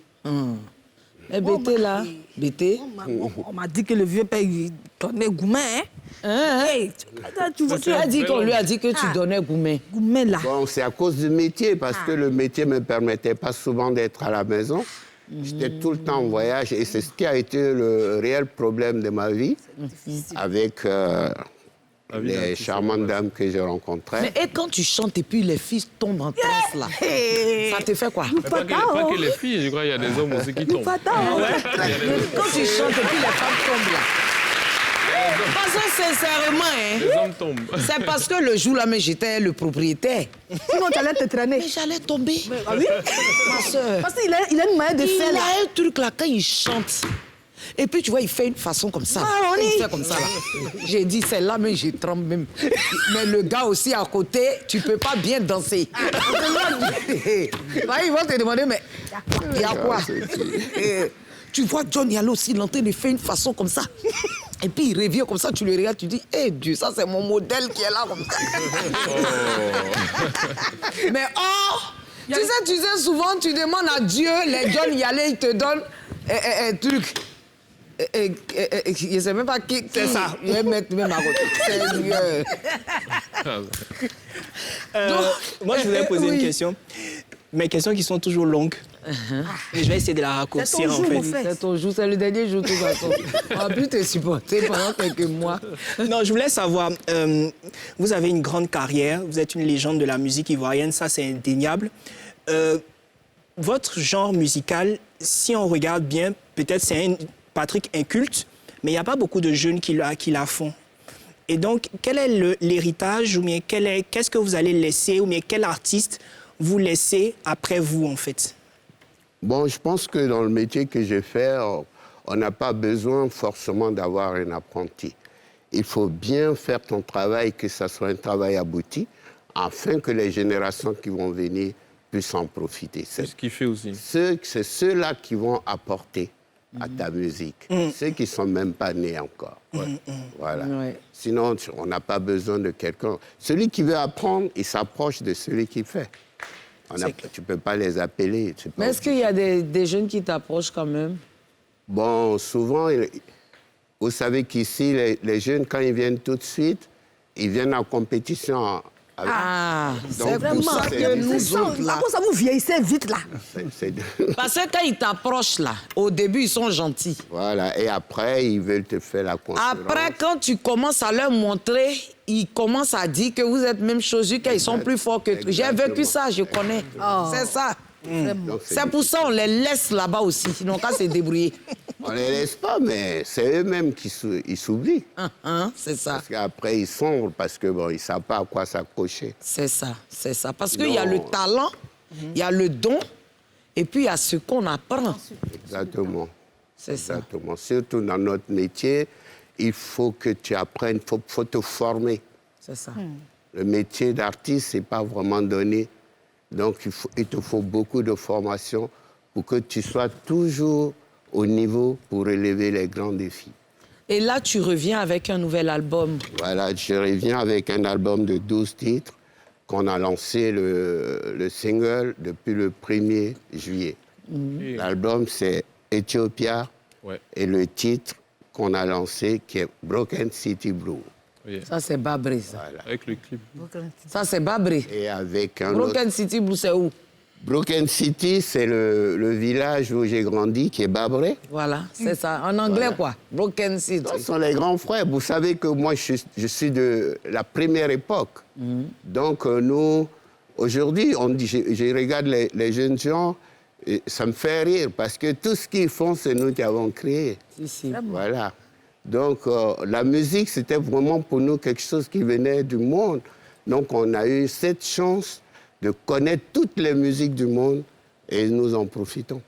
Mais Bété, là, Bété... On m'a dit que le vieux père, il donnait Goumen, hein? Hey, tu as dit qu'on lui a dit que tu donnais Goumen. Goumen, là. Bon, c'est à cause du métier, parce que le métier ne me permettait pas souvent d'être à la maison. J'étais tout le temps en voyage, et c'est ce qui a été le réel problème de ma vie, avec les charmantes dames que j'ai rencontrées. Mais et quand tu chantes et puis les filles tombent en transe, là, ça te fait quoi? Pas que les filles, je crois qu'il y a des hommes aussi qui tombent. Quand tu chantes et puis les femmes tombent, là. Parce que sincèrement, les hommes tombent. C'est parce que le jour-là, mais j'étais le propriétaire. Sinon, tu allais te traîner. Mais j'allais tomber. Ah oui? Ma soeur. Parce qu'il a une manière de faire, là. Il a un truc, là, quand il chante. Et puis, tu vois, il fait une façon comme ça. Il fait comme ça, là. J'ai dit, celle-là, mais je tremble même. Mais le gars aussi à côté, tu peux pas bien danser. Ils vont te demander, mais il y a quoi? Tu vois John Yalo aussi, il est en train de faire une façon comme ça. Et puis il revient comme ça, tu le regardes, tu dis, hé Dieu, ça c'est mon modèle qui est là comme ça. Mais tu sais, souvent tu demandes à Dieu, les John Yalo, il te donne un truc. Je ne sais même pas qui. C'est ça. Je vais mettre même à côté. Moi, je voulais poser une question. Mes questions qui sont toujours longues. Et je vais essayer de la raccourcir, en fait. C'est ton jour, c'est le dernier jour, de toute façon. On va plus te supporter pendant quelques mois. Non, je voulais savoir, vous avez une grande carrière, vous êtes une légende de la musique ivoirienne, ça c'est indéniable. Votre genre musical, si on regarde bien, peut-être c'est Patrick inculte, mais il n'y a pas beaucoup de jeunes qui la font. Et donc, quel est l'héritage, ou bien qu'est-ce que vous allez laisser, ou bien quel artiste vous laissez après vous, en fait? Bon, je pense que dans le métier que j'ai fait, on n'a pas besoin forcément d'avoir un apprenti. Il faut bien faire ton travail, que ça soit un travail abouti, afin que les générations qui vont venir puissent en profiter. C'est ce qui fait aussi. C'est ceux-là qui vont apporter à ta musique. Ceux qui ne sont même pas nés encore. Voilà. Ouais. Sinon, on n'a pas besoin de quelqu'un. Celui qui veut apprendre, il s'approche de celui qui fait. Tu ne peux pas les appeler. Mais est-ce qu'il y a des jeunes qui t'approchent quand même? Bon, souvent, vous savez qu'ici, les jeunes, quand ils viennent tout de suite, ils viennent en compétition. C'est vraiment que nous autres, là... Comment ça vous vieillissez vite, là? Parce que quand ils t'approchent, là, au début, ils sont gentils. Voilà, et après, ils veulent te faire la concurrence. Après, quand tu commences à leur montrer, ils commencent à dire que vous êtes même chose, qu'ils sont plus forts que toi. J'ai vécu ça, je connais. C'est ça. C'est pour ça qu'on les laisse là-bas aussi, sinon quand c'est débrouillé. On les laisse pas, mais c'est eux-mêmes qui s'oublient. C'est ça. Parce qu'après, ils sombrent parce que bon, ils ne savent pas à quoi s'accrocher. C'est ça. Parce qu'il y a le talent, il y a le don, et puis il y a ce qu'on apprend. Exactement. C'est ça. Exactement. Surtout dans notre métier, il faut que tu apprennes, il faut te former. C'est ça. Le métier d'artiste, ce n'est pas vraiment donné. Donc, il te faut beaucoup de formation pour que tu sois toujours au niveau pour relever les grands défis. Et là, tu reviens avec un nouvel album. Voilà, je reviens avec un album de 12 titres qu'on a lancé le single depuis le 1er juillet. L'album, c'est Ethiopia et le titre qu'on a lancé qui est Broken City Blue. Ça, c'est Babré, ça. Voilà. Avec le clip. Ça, c'est Babré. Et avec un Broken City Blue, c'est où? Broken City, c'est le village où j'ai grandi, qui est Babré. Voilà, c'est ça. En anglais, quoi? Broken City. Ce sont les grands frères. Vous savez que moi, je suis de la première époque. Donc, nous, aujourd'hui, je regarde les jeunes gens, et ça me fait rire parce que tout ce qu'ils font, c'est nous qui avons créé. Voilà. Donc, la musique, c'était vraiment pour nous quelque chose qui venait du monde. Donc, on a eu cette chance de connaître toutes les musiques du monde et nous en profitons.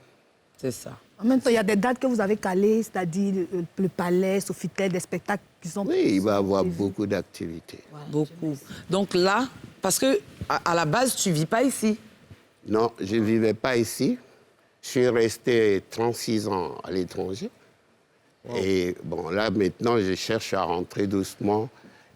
C'est ça. En même temps, il y a des dates que vous avez calées, c'est-à-dire le Palais, Sofitel, des spectacles qui sont... Oui, il va y avoir beaucoup d'activités. Ouais, beaucoup. Donc là, parce que à la base, tu ne vis pas ici? Non, je ne vivais pas ici. Je suis resté 36 ans à l'étranger. Wow. Et bon, là, maintenant, je cherche à rentrer doucement.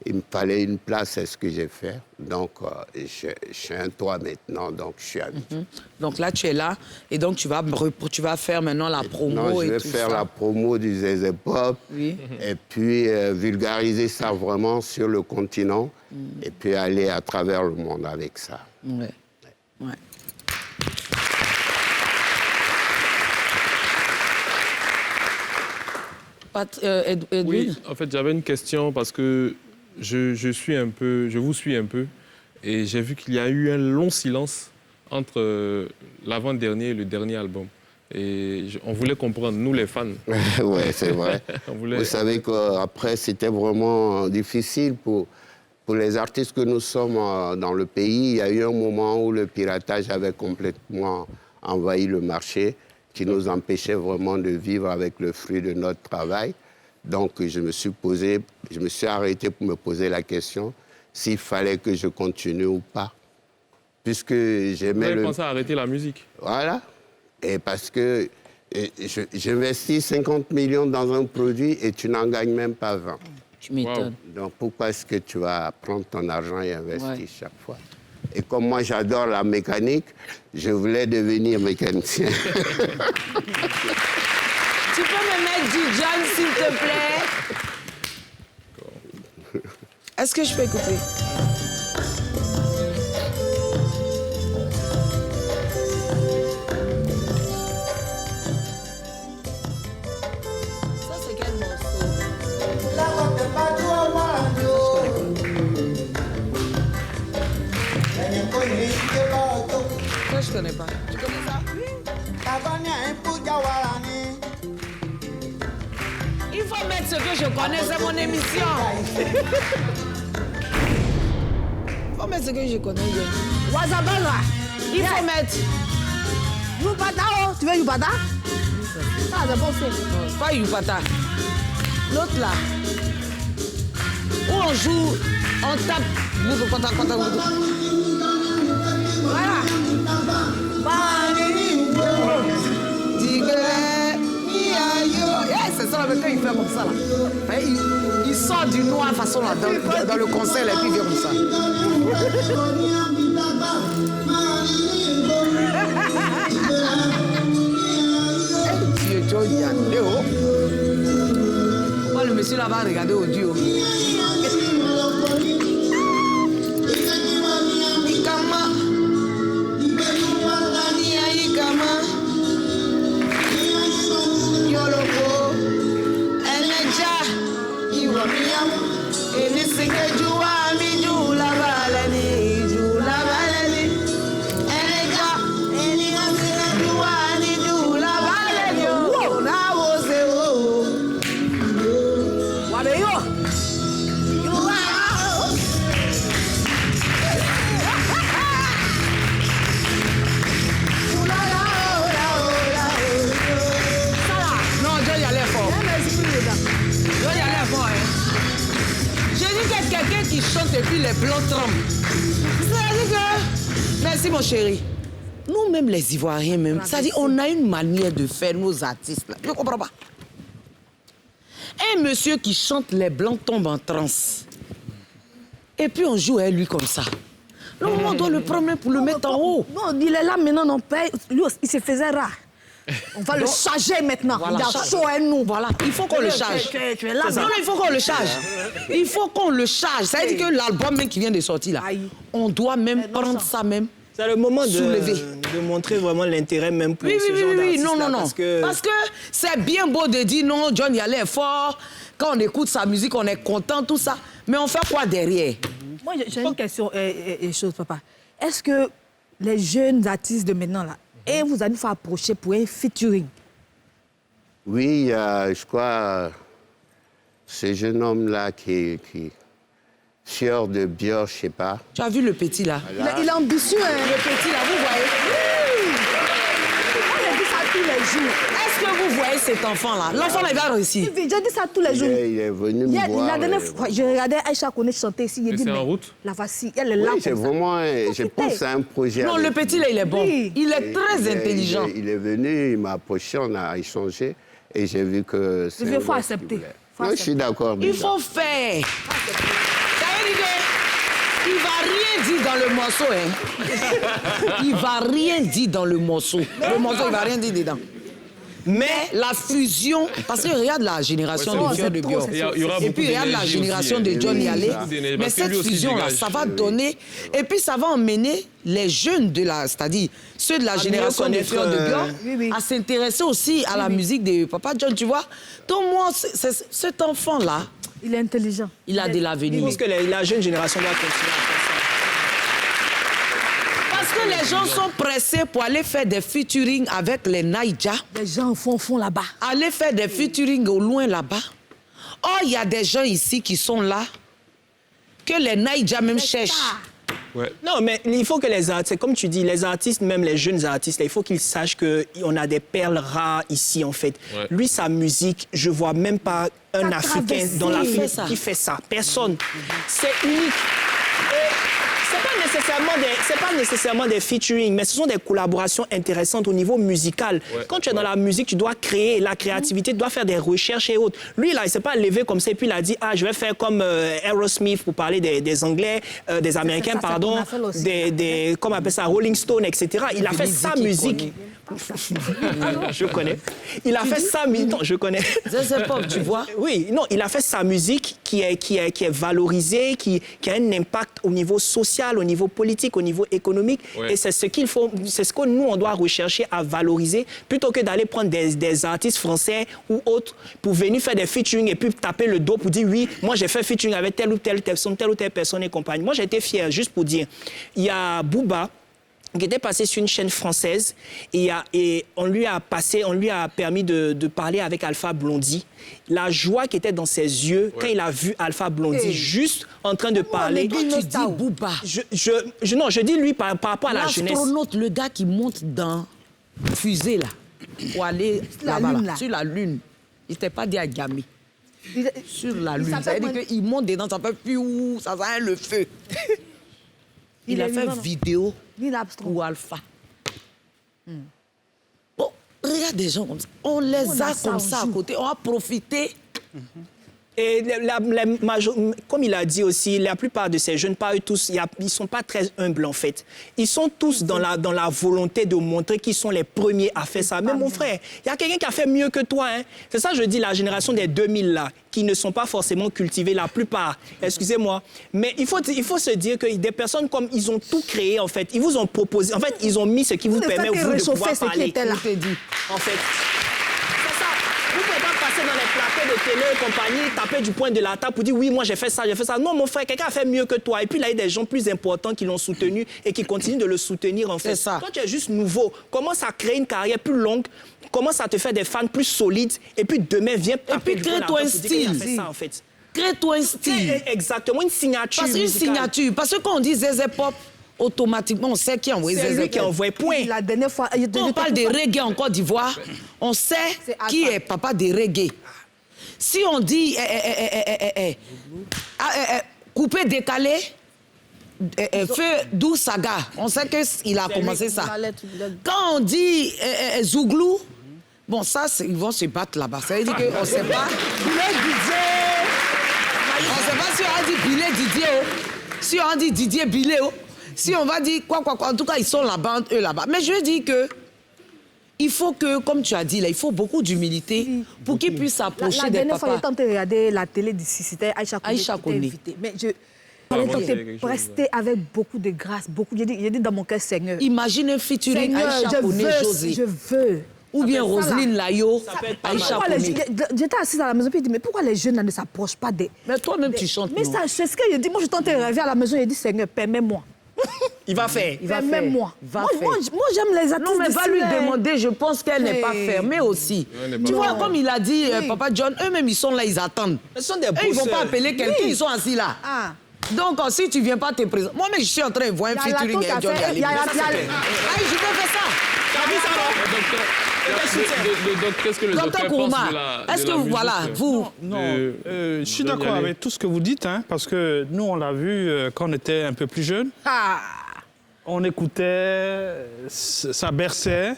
Il me fallait une place, c'est ce que j'ai fait. Donc, je suis un toit maintenant, donc je suis habitué. Donc là, tu es là, et donc tu vas faire maintenant la promo et tout ça. Non, je vais faire la promo du Zézé Pop, et puis vulgariser ça vraiment sur le continent, et puis aller à travers le monde avec ça. Ouais. Oui, en fait, j'avais une question parce que je vous suis un peu, et j'ai vu qu'il y a eu un long silence entre l'avant-dernier et le dernier album. Et on voulait comprendre, nous les fans. Oui, c'est vrai. Vous savez qu'après, c'était vraiment difficile pour les artistes que nous sommes dans le pays. Il y a eu un moment où le piratage avait complètement envahi le marché, qui nous empêchait vraiment de vivre avec le fruit de notre travail. Donc, je me suis arrêté pour me poser la question s'il fallait que je continue ou pas. Puisque j'aimais... Vous avez pensé à arrêter la musique? Voilà. Et parce que j'investis 50 millions dans un produit et tu n'en gagnes même pas 20. Je m'étonne. Donc, pourquoi est-ce que tu vas prendre ton argent et investir chaque fois? Et comme moi, j'adore la mécanique, je voulais devenir mécanicien. Tu peux me mettre du John, s'il te plaît? Est-ce que je peux couper? Ça, c'est quel morceau? Ça, je connais pas. Tu connais ça? Il faut mettre ce que je connais, c'est mon émission. Il faut mettre ce que je connais bien. Wazabala. Il faut mettre. Yupata, oh. Tu veux Yupata? Ça, c'est bon, c'est. Pas Yupata. L'autre là. Où on joue, on tape. Voilà. C'est ça, quand il fait comme ça là. Il sort du noir façon là, dans le concert et puis il vient comme ça. Dieu, Dieu, pourquoi le monsieur là va regarder au duo? Et puis les blancs tremblent. C'est-à-dire que... Merci, mon chéri. Nous-mêmes, les Ivoiriens, même, c'est-à-dire on a une manière de faire nos artistes. Là. Je ne comprends pas. Un monsieur qui chante Les Blancs tombent en transe. Et puis on joue à lui comme ça. Là, on doit le prendre pour le mettre en haut. Non, il est là maintenant, on paye. Lui, il se faisait rare. On va le charger maintenant. Voilà, il a chaud à nous. Voilà, il faut qu'on le charge. Tu es là, non, il faut qu'on le charge. Il faut qu'on le charge. Ça veut dire que l'album même qui vient de sortir là, on doit même prendre ça même. C'est le moment de montrer vraiment l'intérêt même pour ce genre d'artiste. Non. Parce que c'est bien beau de dire non, John Yalé est fort. Quand on écoute sa musique, on est content, tout ça. Mais on fait quoi derrière? Moi, j'ai une question, chose, papa. est-ce que les jeunes artistes de maintenant, là, et vous allez nous faire approcher pour un featuring? Oui, je crois, ce jeune homme-là qui fier de bio, je sais pas. Tu as vu le petit là? Il est ambitieux, hein? Le petit là, vous voyez? On dit ça tous les jours. Est-ce que vous voyez cet enfant-là? L'enfant là, il va réussir. Je dis ça tous les jours. Il est venu me voir. La dernière fois, je regardais Aïcha Koné chanter ici. Il dit, c'est mais en route? la voici, elle est là. Oui, c'est vraiment, je pense à un projet. Non, le petit là, il est bon. Oui. Il est très intelligent. Il est venu, il m'a approché, on a échangé et j'ai vu que c'est. Il faut accepter. Non, je suis d'accord. Il faut faire. Il va rien dire dans le morceau, hein. Il va rien dire dans le morceau. Le morceau, il va rien dire dedans. Mais la fusion, parce que regarde la génération de Fior de Bio. Et puis regarde la génération de John Yalé. Mais cette fusion-là, ça va donner. Et puis ça va emmener les jeunes de la, c'est-à-dire ceux de la génération de Fior de Bio, à s'intéresser aussi à la musique de Papa John, tu vois. Donc moi, cet enfant-là, il est intelligent. Il a de l'avenir. Je pense que la jeune génération doit continuer à faire ça. Parce que les gens sont pressés pour aller faire des featuring avec les Naija. Les gens font là-bas. Aller faire des featuring au loin là-bas. Or, il y a des gens ici qui sont là, que les Naija même cherchent. Ouais. Non, mais il faut que les artistes, comme tu dis, les artistes, même les jeunes artistes, il faut qu'ils sachent qu'on a des perles rares ici, en fait. Ouais. Lui, sa musique, je vois même pas un Africain dans l'Afrique qui fait ça. Personne. C'est unique. C'est pas nécessairement des featuring, mais ce sont des collaborations intéressantes au niveau musical. Ouais, quand tu es dans la musique, tu dois créer la créativité, tu dois faire des recherches et autres. Lui, là, il s'est pas levé comme ça et puis il a dit, ah, je vais faire comme Aerosmith pour parler des Anglais, des Américains, pardon, comment on appelle ça, Rolling Stone, etc. Il a fait sa musique. Je connais. Il a fait sa musique. Non, je connais. C'est pop, tu vois. Oui, non, il a fait sa musique qui est valorisée, qui a un impact au niveau social, au niveau politique, au niveau économique. Ouais. Et c'est ce qu'il faut, c'est ce que nous, on doit rechercher à valoriser, plutôt que d'aller prendre des artistes français ou autres pour venir faire des featuring et puis taper le dos pour dire, oui, moi, j'ai fait featuring avec telle ou telle personne et compagnie. Moi, j'ai été fier, juste pour dire, il y a Booba, qui était passé sur une chaîne française et on lui a permis de parler avec Alpha Blondy. La joie qui était dans ses yeux quand il a vu Alpha Blondy juste en train de parler. Tu dis Booba. Non, je dis lui par rapport à la jeunesse. L'astronaute, le gars qui monte dans fusée là pour aller sur la Lune. Il n'était pas dit à Gami. Sur la Lune. Ça veut dire qu'il monte dedans, ça fait plus ça va le feu. Il a fait une vidéo pour Alpha. Bon, regarde des gens comme ça. On les a comme ça à côté. On a profité. Et comme il a dit aussi, la plupart de ces jeunes, pas eux tous, ils ne sont pas très humbles en fait. Ils sont tous dans la volonté de montrer qu'ils sont les premiers à faire ça. Mais mon frère, il y a quelqu'un qui a fait mieux que toi. Hein. C'est ça, je dis, la génération des 2000 là, qui ne sont pas forcément cultivés, la plupart. Excusez-moi. Mais il faut se dire que des personnes comme ils ont tout créé en fait. Ils vous ont proposé, en fait, ils ont mis ce qui vous permet vous de pouvoir parler. En fait. Vous ne pouvez pas passer dans les plateaux de télé et compagnie, taper du poing de la table pour dire oui, moi j'ai fait ça, j'ai fait ça. Non, mon frère, quelqu'un a fait mieux que toi. Et puis il y a des gens plus importants qui l'ont soutenu et qui continuent de le soutenir en fait. Ça. Quand tu es juste nouveau, commence à créer une carrière plus longue, commence à te faire des fans plus solides et puis demain viens taper du poing de la table pour dire qu'il a fait ça en fait. Crée-toi un style. Exactement, une signature. Parce qu'une signature. Parce que quand on dit Zézé Pop, automatiquement, on sait qui a envoyé Zézé Pop. C'est lui qui a envoyé point. La dernière fois... Quand on parle de reggae en Côte d'Ivoire, on sait qui est papa de reggae. Si on dit coupé, décalé, feu, doux, saga, on sait qu'il a commencé ça. Quand on dit Zouglou, bon, ça, ils vont se battre là-bas. Ça veut dire qu'on ne sait pas. On ne sait pas si on a dit Bilé Didier, si on a dit Didier Bilé, si on va dire quoi. En tout cas, ils sont là-bas, eux là-bas. Mais je veux dire que il faut que, comme tu as dit, là, il faut beaucoup d'humilité pour qu'ils puissent s'approcher des papas. La dernière fois, j'ai tenté de regarder la télé d'ici, c'était Aïcha Koné. Mais j'ai tenté prester avec beaucoup de grâce, j'ai dit dans mon cœur, Seigneur. Imagine un featuring Aïcha Koné, José. Je veux. Ou bien Roselyne Layo, Aïcha Koné. J'étais assise à la maison, puis je dis, mais pourquoi les jeunes ne s'approchent pas des... Mais toi-même, tu chantes. Mais ça, c'est ce que je dis. Moi, je tentais de rêver à la maison, j'ai dit, Seigneur, permets-moi. Il va faire. Il va faire. Même moi. Moi, j'aime les artistes. Non, mais va lui demander. Je pense qu'elle n'est pas fermée aussi. Tu vois, comme il a dit, Papa John, eux-mêmes, ils sont là, ils attendent. Ce sont des ils ne vont pas appeler quelqu'un, ils sont assis là. Donc, si tu ne viens pas te présenter... Moi, mais je suis en train de voir un featuring avec John Galli. Je peux faire ça. Qu'est-ce que le docteur pense de la est-ce que vous, voilà, vous... Non, je suis d'accord avec tout ce que vous dites, hein, parce que nous, on l'a vu quand on était un peu plus jeunes. On écoutait, ça berçait,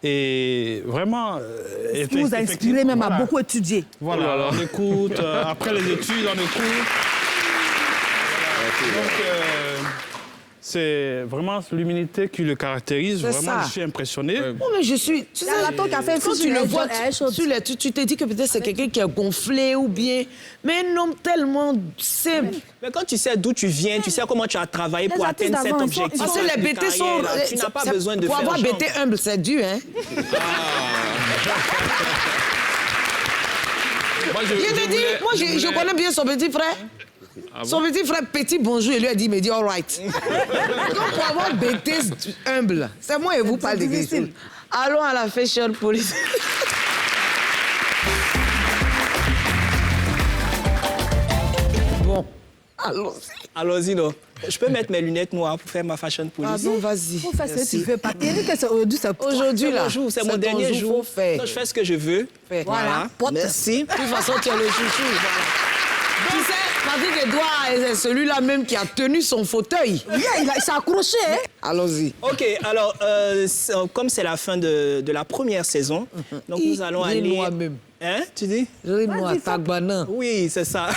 et vraiment... Ce qui vous a inspiré même à beaucoup étudier. Voilà, on écoute, après les études, on écoute. Donc, c'est vraiment l'humilité qui le caractérise. Vraiment, je suis impressionné. Oh, mais je suis... Tu sais, quand tu le vois, tu te dis que peut-être c'est quelqu'un qui est gonflé ou bien... Mais un homme tellement simple. Mais quand tu sais d'où tu viens, tu sais comment tu as travaillé pour atteindre cet objectif. Parce que les BT sont... Tu n'as pas besoin de pour faire avoir BT humble, c'est dur, hein? Je connais bien son petit frère. Son petit frère, petit bonjour, il lui a dit, il m'a dit, all right. Donc, pour avoir BT humble, c'est moi et vous parlez de quelque chose. Allons à la fashion police. Bon, allons-y. Allons-y, non. Je peux mettre mes lunettes noires pour faire ma fashion police. Ah non, vas-y. Faut faire ce que tu veux. Aujourd'hui, là, c'est mon dernier jour. Donc, je fais ce que je veux. Voilà. Merci. De toute façon, tu as le chouchou. Voilà. Tu sais, Patrick Edouard, c'est celui-là même qui a tenu son fauteuil. Il s'est accroché. Hein? Allons-y. OK, alors, comme c'est la fin de la première saison, donc nous allons aller... moi-même. Hein, tu dis? Moi, Tagbana. Oui, c'est ça.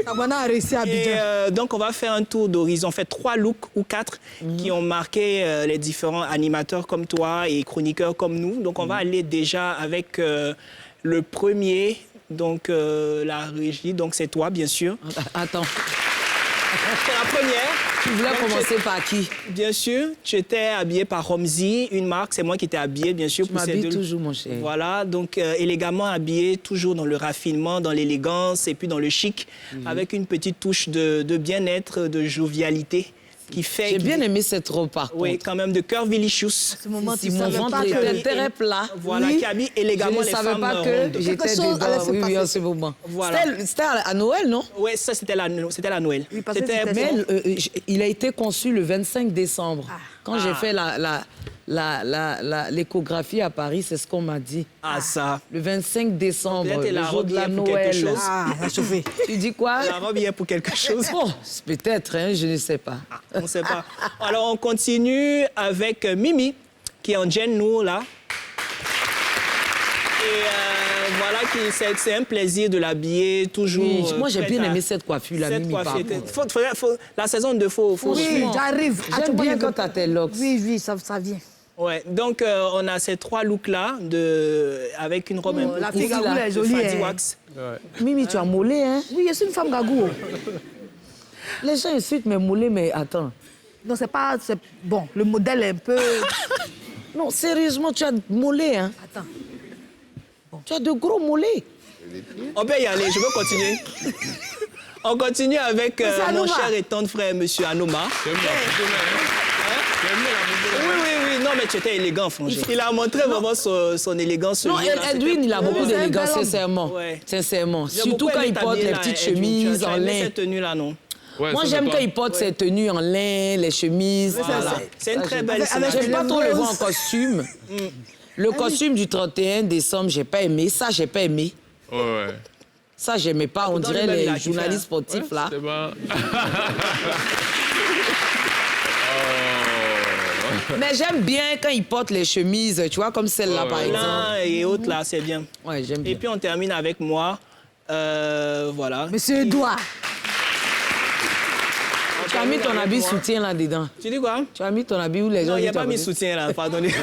Tagbana a réussi à Abidjan. Et donc, on va faire un tour d'horizon. On fait 3 looks ou 4 qui ont marqué les différents animateurs comme toi et chroniqueurs comme nous. Donc, on va aller déjà avec le premier... Donc, la régie, donc c'est toi, bien sûr. Attends. C'est la première. Tu voulais commencer par qui? Bien sûr, tu étais habillé par Romzy, une marque, c'est moi qui t'ai habillé, bien sûr. Tu m'habilles toujours, mon cher. Voilà, donc élégamment habillé, toujours dans le raffinement, dans l'élégance et puis dans le chic, avec une petite touche de bien-être, de jovialité. J'ai bien aimé cette robe, par contre. Oui, quand même, de Curvilicious. À ce moment, si mon ventre était très plat. Voilà, qui habille élégamment les femmes rondes. Je ne savais pas que j'étais dedans, oui, en ce moment. Voilà. C'était à Noël, non? Oui, ça, c'était la Noël. Oui, il a été conçu le 25 décembre. Quand j'ai fait l'échographie à Paris, c'est ce qu'on m'a dit. Ah, ça. Le 25 décembre, le jour de la Noël. Ah, ça chauffé. Tu dis quoi? La robe hier pour quelque chose. Bon, peut-être, hein, je ne sais pas. On ne sait pas. Alors, on continue avec Mimi, qui est en Gen Nour, là. Et voilà, c'est un plaisir de l'habiller, toujours. Oui, moi, j'ai bien aimé cette coiffure, la Mimi. La saison 2, faut oui, j'arrive. J'aime bien quand tu as tes locks. Oui, ça vient. Ouais, donc on a ces 3 looks-là, avec une robe un peu... La fille Gagou, elle est jolie. Wax. Ouais. Mimi, tu as mollé, hein? Oui, je suis une femme Gagou. Les gens insultent mes mollets, mais attends. Non, c'est pas... Bon, le modèle est un peu... Non, sérieusement, tu as mollé, hein? Attends. Bon. Tu as de gros mollets. On peut y aller, je veux continuer. On continue avec mon cher et tendre frère, M. Anoma. Oui, non, mais tu étais élégant, franchement. Il a montré vraiment son élégance. Non, Edwin, il a beaucoup d'élégance, sincèrement. Ouais. Sincèrement. Surtout quand il porte les petites chemises en lin. Cette tenue-là, non? Ouais, moi, j'aime quand il porte ses tenues en lin, les chemises. Voilà. C'est une très belle image. J'aime pas trop le voir en costume. Le costume du 31 décembre, j'ai pas aimé. Ça, j'ai pas aimé. Ouais. Ça, j'aimais pas. On dirait les journalistes sportifs, là. Mais j'aime bien quand ils portent les chemises, tu vois, comme celle-là, par exemple. Et autres, là, c'est bien. Ouais, j'aime bien. Et puis, on termine avec moi. Voilà. Monsieur Edouard. Tu as mis ton habit soutien là-dedans. Tu dis quoi? Tu as mis ton habit où les gens... Non, il n'y a pas mis soutien là, pardonnez.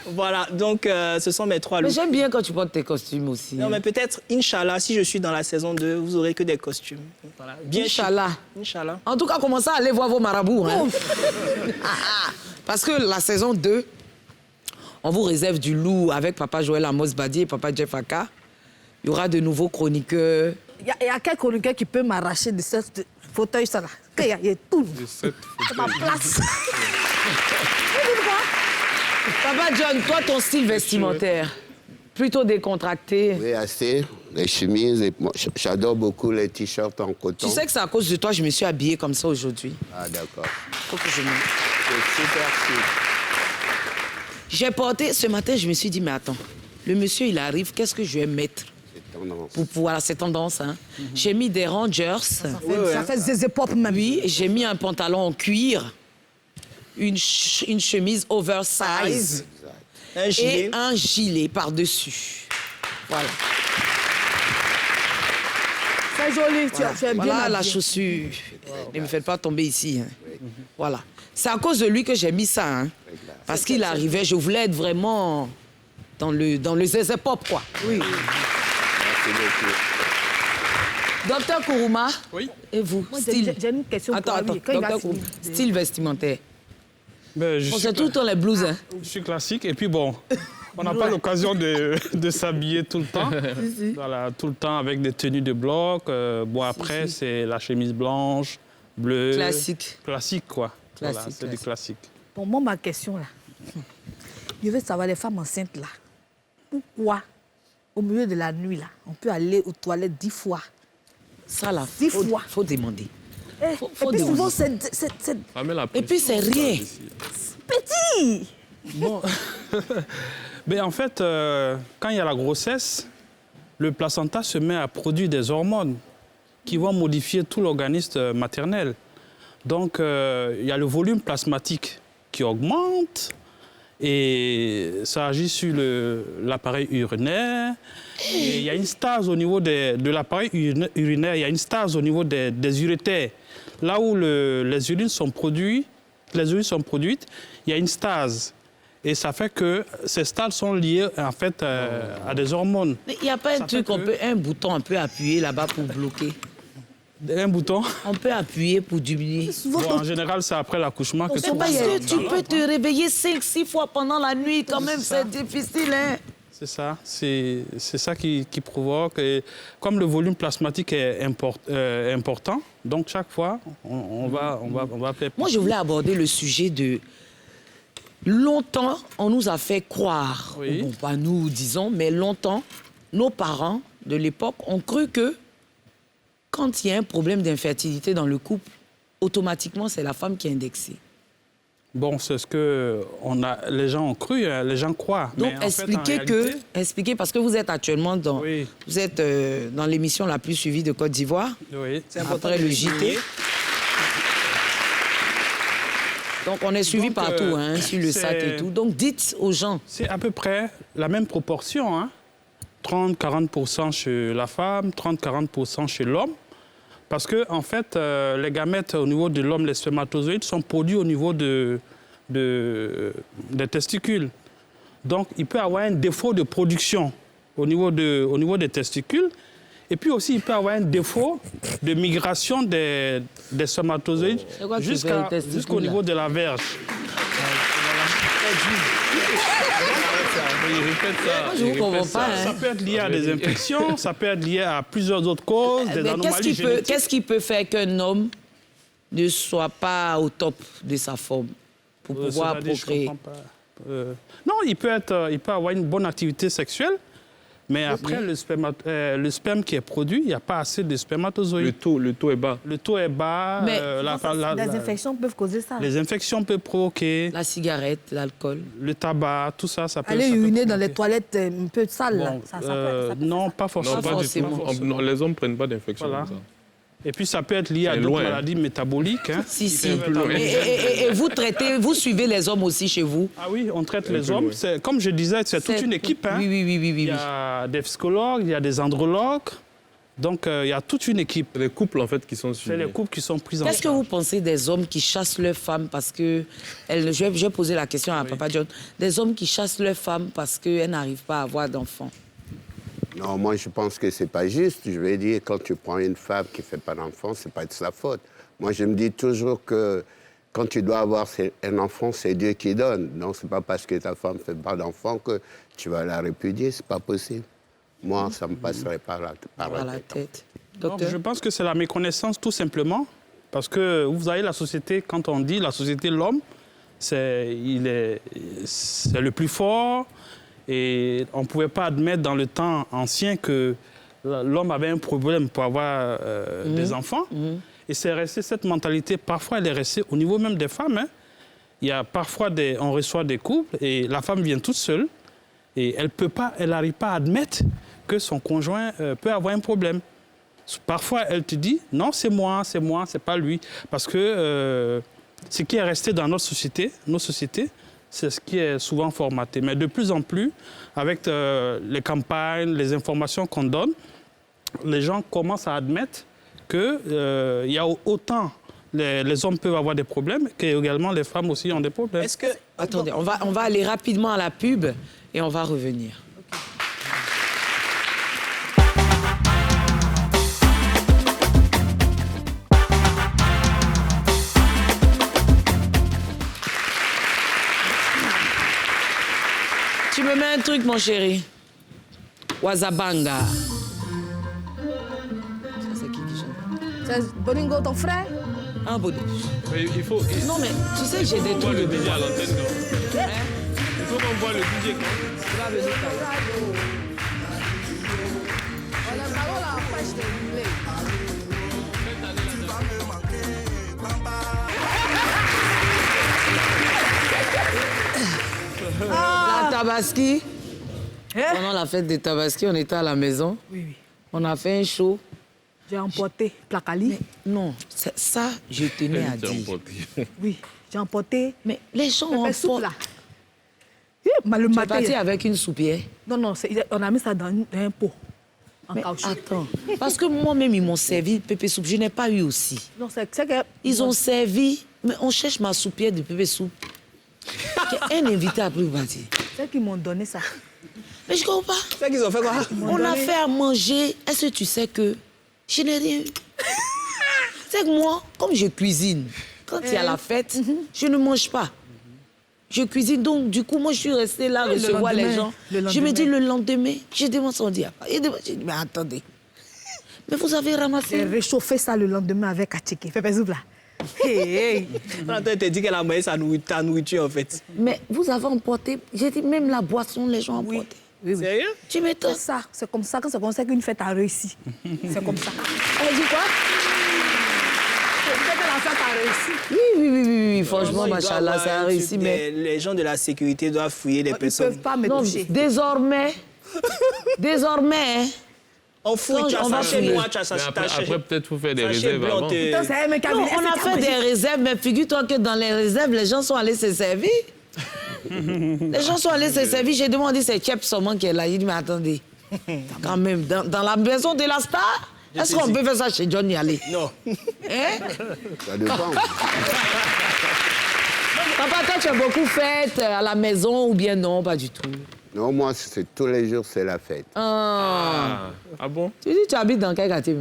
Voilà, donc ce sont mes 3 looks. Mais j'aime bien quand tu portes tes costumes aussi. Non, mais peut-être, Inch'Allah, si je suis dans la saison 2, vous n'aurez que des costumes. Voilà. Bien Inch'Allah. Inch'Allah. En tout cas, commencez à aller voir vos marabouts. Hein. Parce que la saison 2, on vous réserve du loup avec Papa Joël Amos Badi et Papa Jeff Aka. Il y aura de nouveaux chroniqueurs. Il y a quel chroniqueur qui peut m'arracher de cette... fauteuils, ça là. Il y a tout. C'est ma place. Papa John, toi, ton style vestimentaire, plutôt décontracté. Oui, assez. Les chemises. Et moi, j'adore beaucoup les t-shirts en coton. Tu sais que c'est à cause de toi que je me suis habillée comme ça aujourd'hui. Ah, d'accord. Faut que je me... C'est super chic. J'ai porté... Ce matin, je me suis dit, mais attends, le monsieur, il arrive, qu'est-ce que je vais mettre pour pouvoir... C'est tendance, hein. J'ai mis des Rangers. Ça fait zézé pop même. Oui, j'ai mis un pantalon en cuir, une chemise oversize et un gilet par-dessus. Voilà. C'est joli, tu as bien Voilà habillé. la chaussure. Ne me faites pas tomber ici. Hein. Voilà. C'est à cause de lui que j'ai mis ça. Hein. Parce qu'il arrivait, je voulais être vraiment dans le zézé pop, quoi. Oui. Merci beaucoup. Docteur Kourouma. Oui. Et vous? Moi, Style. j'ai une question Attends, pour lui. Docteur Kourouma. Style vestimentaire. Ben, C'est tout le temps les blouses. Hein. Je suis classique. Et puis bon, on n'a pas l'occasion de s'habiller tout le temps. Voilà, tout le temps avec des tenues de bloc. Bon, après, c'est la chemise blanche, bleue. Classique. Classique, quoi. Classique, Voilà, c'est du classique. Pour moi, ma question, là, je veux savoir, les femmes enceintes, là, pourquoi, au milieu de la nuit, là, on peut aller aux toilettes 10 fois? Ça, là, 10 fois. Faut demander. Faut et puis souvent, c'est et puis, c'est rien. Petit. Bon. Mais en fait, quand il y a la grossesse, le placenta se met à produire des hormones qui vont modifier tout l'organisme maternel. Donc, il y a le volume plasmatique qui augmente et ça agit sur l'appareil urinaire. Et il y a une stase au niveau de l'appareil urinaire, il y a une stase au niveau des urétères. Là où les urines sont produites, il y a une stase. Et ça fait que ces stades sont liés en fait à des hormones. Mais il n'y a pas un bouton un peu appuyé là-bas pour bloquer? Un bouton? On peut appuyer pour diminuer. Bon, en général, c'est après l'accouchement que c'est parce que tu peux te réveiller 5-6 fois pendant la nuit. Quand même, c'est difficile, hein? C'est ça. C'est ça qui provoque. Et comme le volume plasmatique est important, donc chaque fois, on va faire... Moi, je voulais aborder le sujet de... Longtemps, on nous a fait croire, bon, pas nous, disons, mais longtemps, nos parents de l'époque ont cru que quand il y a un problème d'infertilité dans le couple, automatiquement, c'est la femme qui est indexée. Bon, c'est ce que les gens ont cru, les gens croient. Donc, mais expliquez, parce que vous êtes actuellement dans l'émission la plus suivie de Côte d'Ivoire, après le JT. Donc, on est suivi partout, hein, sur le sac et tout. Donc, dites aux gens. C'est à peu près la même proportion, hein. 30-40% chez la femme, 30-40% chez l'homme. Parce que, en fait, les gamètes au niveau de l'homme, les spermatozoïdes, sont produits au niveau des testicules. Donc, il peut y avoir un défaut de production au niveau des testicules. Et puis aussi, il peut y avoir un défaut de migration des spermatozoïdes jusqu'au niveau de la verge. Ça peut être lié à des infections, ça peut être lié à plusieurs autres causes, des anomalies génétiques. Qu'est-ce qui peut faire qu'un homme ne soit pas au top de sa forme pour pouvoir procréer? Non, il peut avoir une bonne activité sexuelle. Mais après, le sperme qui est produit, il n'y a pas assez de spermatozoïdes. Le taux est bas. Le taux est bas. Mais les infections peuvent causer ça. Les infections peuvent provoquer... La cigarette, l'alcool. Le tabac, tout ça, ça peut... Aller uriner dans les toilettes un peu sales, là. Ça non, pas forcément. Non, pas du tout. Non, les hommes ne prennent pas d'infection comme ça. Et puis, ça peut être lié à d'autres maladies métaboliques. Hein. Si. Et vous suivez les hommes aussi chez vous? Ah oui, on traite les hommes. Comme je disais, c'est toute une équipe. Hein. Oui. Il y a des psychologues, il y a des andrologues. Donc, il y a toute une équipe. C'est les couples, en fait, qui sont suivis. C'est les couples qui sont pris en charge. Qu'est-ce que vous pensez des hommes qui chassent leurs femmes parce que... Je vais poser la question à Papa John. Des hommes qui chassent leurs femmes parce qu'elles n'arrivent pas à avoir d'enfants? Non, moi, je pense que c'est pas juste. Je vais dire, quand tu prends une femme qui fait pas d'enfant, c'est pas de sa faute. Moi, je me dis toujours que quand tu dois avoir un enfant, c'est Dieu qui donne. Donc, c'est pas parce que ta femme fait pas d'enfant que tu vas la répudier. C'est pas possible. Moi, ça me passerait par la tête. Donc, je pense que c'est la méconnaissance, tout simplement. Parce que vous avez la société, quand on dit la société, l'homme, c'est le plus fort. Et on ne pouvait pas admettre dans le temps ancien que l'homme avait un problème pour avoir des enfants. Et c'est resté cette mentalité, parfois elle est restée au niveau même des femmes. Hein. Il y a parfois on reçoit des couples et la femme vient toute seule et elle n'arrive pas à admettre que son conjoint peut avoir un problème. Parfois elle te dit non, c'est moi, c'est pas lui. Parce que ce qui est resté dans nos sociétés, c'est ce qui est souvent formaté. Mais de plus en plus, avec les campagnes, les informations qu'on donne, les gens commencent à admettre qu'il y a autant les hommes peuvent avoir des problèmes qu'également les femmes aussi ont des problèmes. Est-ce que... Attendez, on va aller rapidement à la pub et on va revenir. Tu me mets un truc, mon chéri. Wazabanga. C'est qui chante? C'est Boningo, ton frère? Ah, Boningo. Il faut... Non, mais tu sais, j'ai des trucs de DJ à l'antenne. Il faut qu'on voit le DJ quand. Tu vas venir La Tabaski. Pendant la fête des Tabaski, on était à la maison. Oui, oui. On a fait un show. J'ai emporté Placali. Non, ça, je tenais à dire. Oui, j'ai emporté. Mais les gens ont soupe là. Le matin, parti avec une soupière? Non, on a mis ça dans un pot. Mais attends, parce que moi-même, ils m'ont servi pépé soupe. Je n'ai pas eu aussi. Non, c'est que... Ils ont servi, mais on cherche ma soupière de pépé soupe. Un invité a pris le parti. C'est qu'ils m'ont donné ça. Mais je comprends pas. C'est qu'ils ont fait quoi? On a fait à manger. Est-ce que tu sais que je n'ai rien eu? C'est que moi, comme je cuisine, quand il y a la fête, je ne mange pas. Je cuisine, donc du coup, moi, je suis restée là, recevoir les gens. Je me dis le lendemain, je demande son diable. Je dis, mais attendez, mais vous avez ramassé... J'ai réchauffé ça le lendemain avec Atchiki. Fais pas soupe là. Hey. Elle t'a dit qu'elle a mangé ta nourriture, en fait. Mais vous avez emporté, j'ai dit, même la boisson, les gens ont emporté. Oui. Sérieux? Tu m'étonnes. C'est ça, c'est comme ça qu'une fête a réussi. C'est comme ça. Elle dit quoi? Peut-être la fête a réussi. Oui, franchement, machallah, ça a réussi, mais... Les gens de la sécurité doivent fouiller les personnes. Ils ne peuvent pas me toucher. Désormais, on fouille, on va chez moi, après, peut-être faut faire des réserves avant. On a fait des réserves, mais figure-toi que dans les réserves, les gens sont allés se servir. Les gens sont allés se servir. J'ai demandé, c'est Chep seulement qui est là. Il dit, mais attendez, quand même, dans la maison de la star, est-ce qu'on peut faire ça chez Johnny Allé? Non. Hein? Ça dépend. Papa, toi, tu as beaucoup fête à la maison ou bien non, pas du tout? Non, moi, c'est tous les jours, c'est la fête. Ah bon? Tu dis, tu habites dans quel quartier?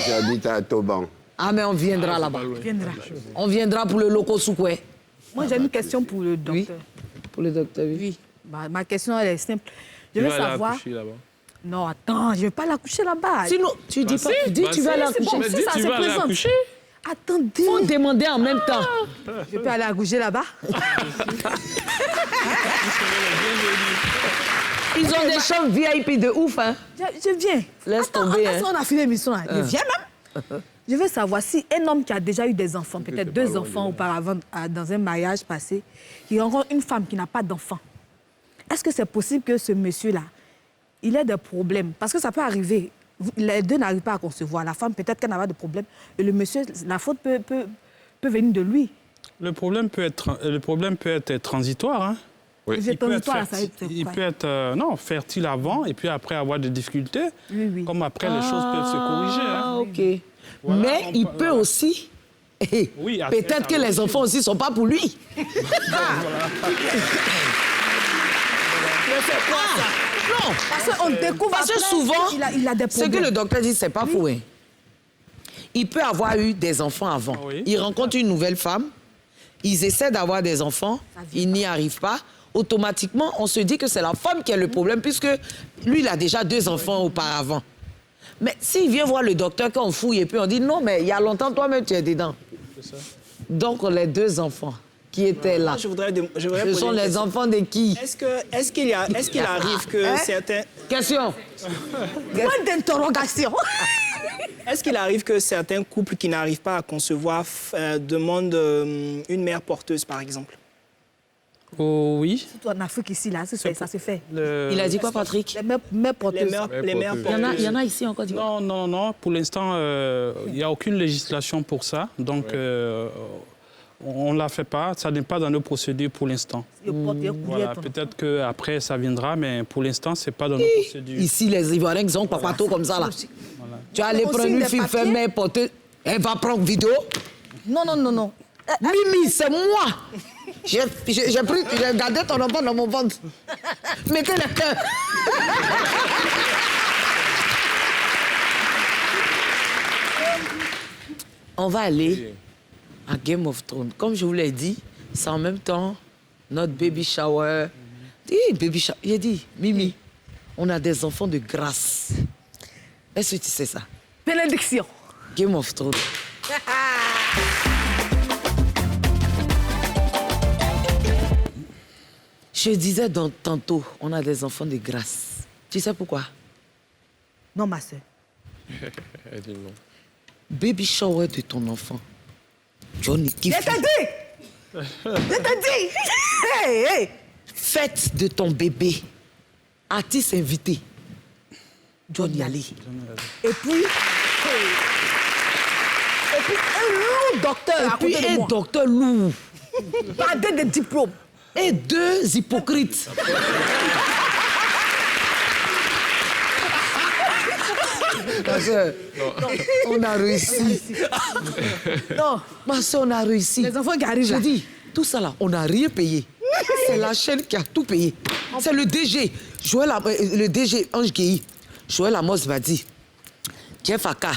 J'habite à Toban. Ah, mais on viendra là-bas. On viendra pour le loco Soukoué. Moi, j'ai une question pour le docteur. Oui, pour le docteur, oui. Ma question, elle est simple. Je veux savoir... Non, attends, je ne vais pas l'accoucher là-bas. Sinon, tu dis pas, dis tu vas l'accoucher. Mais dis tu vas l'accoucher. Attendez. Faut demander en même temps. Je peux aller accoucher là-bas. Ils ont des chambres VIP de ouf, hein. Je viens. Laisse tomber. Attends, on a fini l'émission là. Je viens même. Je veux savoir si un homme qui a déjà eu des enfants, peut-être 2 enfants auparavant, dans un mariage passé, qui rencontre une femme qui n'a pas d'enfant, est-ce que c'est possible que ce monsieur-là, il ait des problèmes? Parce que ça peut arriver. Les deux n'arrivent pas à concevoir. La femme, peut-être qu'elle n'a pas de problème. Et le monsieur, la faute peut venir de lui. Le problème peut être transitoire. Hein? Oui. Il peut être fertile avant et puis après avoir des difficultés. Oui. Comme après, les choses peuvent se corriger. Hein? OK. Voilà, mais il peut aussi... Oui, peut-être que les enfants aussi ne sont pas pour lui. Non, parce qu'on découvre... Parce que souvent, il a des problèmes. Ce que le docteur dit, c'est pas faux. Hein. Il peut avoir eu des enfants avant. Oui. Il rencontre une nouvelle femme, ils essaient d'avoir des enfants, ils n'y arrivent pas. Automatiquement, on se dit que c'est la femme qui a le problème, puisque lui, il a déjà 2 enfants auparavant. Mais s'il vient voir le docteur, qu'on fouille et puis on dit non, mais il y a longtemps, toi-même, tu es dedans. C'est ça. Donc, les 2 enfants qui étaient là, Je voudrais ce sont les enfants de qui? Est-ce qu'il arrive que certains... Question. Point d'interrogation. Est-ce qu'il arrive que certains couples qui n'arrivent pas à concevoir demandent une mère porteuse, par exemple? Oh, oui. Surtout en Afrique, ici, là, ça se fait. Il a dit quoi, Patrick? Les mères porteuses. Les mères porteuses. Il y en a ici en Côte d'Ivoire? Non. Pour l'instant, il n'y a aucune législation pour ça. Donc, on ne la fait pas. Ça n'est pas dans nos procédures pour l'instant. Voilà, peut-être qu'après, ça viendra, mais pour l'instant, ce n'est pas dans nos procédures. Ici, les Ivoiriens, ils ont papato comme ça, là. Voilà. Tu vas aller prendre une fille, faire mère porteuse. Elle va prendre vidéo. Non. Mimi, c'est moi. J'ai gardé ton enfant dans mon ventre. Mettez le cœur. On va aller à Game of Thrones. Comme je vous l'ai dit, c'est en même temps notre baby shower. Baby shower. J'ai dit, Mimi, on a des enfants de grâce. Est-ce que tu sais ça? Bénédiction. Game of Thrones. Je disais tantôt, on a des enfants de grâce. Tu sais pourquoi? Non, ma soeur. Elle dit non. Baby shower de ton enfant. Johnny kiffe. Je t'ai dit. Hey. Fête de ton bébé. Artiste invité. Johnny Ali. Et puis un lourd docteur à côté de moi. Un docteur lourd. Pas de diplôme. Et 2 hypocrites. Ma soeur, on a réussi. Non. Ma soeur, on a réussi. Les enfants qui arrivent Je là. dis, tout ça là, on n'a rien payé. C'est la chaîne qui a tout payé. C'est le DG. Le DG, Ange Guéhi. Joël Amos va dire, Jeff Aka,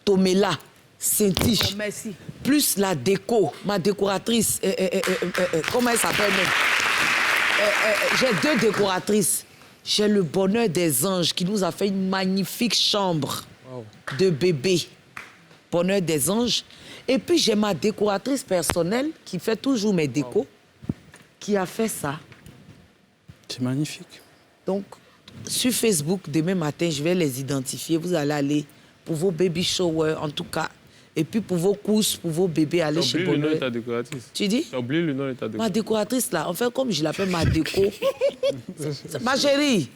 Tomela, Saint-Tiche, merci. plus la déco, ma décoratrice, comment elle s'appelle même? J'ai 2 décoratrices. J'ai le bonheur des anges qui nous a fait une magnifique chambre de bébé. Bonheur des anges. Et puis j'ai ma décoratrice personnelle qui fait toujours mes décos, qui a fait ça. C'est magnifique. Donc, sur Facebook, demain matin, je vais les identifier. Vous allez aller pour vos baby showers, en tout cas. Et puis pour vos courses, pour vos bébés, aller chez Bonheur. Oublie le nom de ta décoratrice. Tu dis? Oublie le nom de ta décoratrice. Ma décoratrice, là, en fait, comme je l'appelle ma déco. Ma chérie,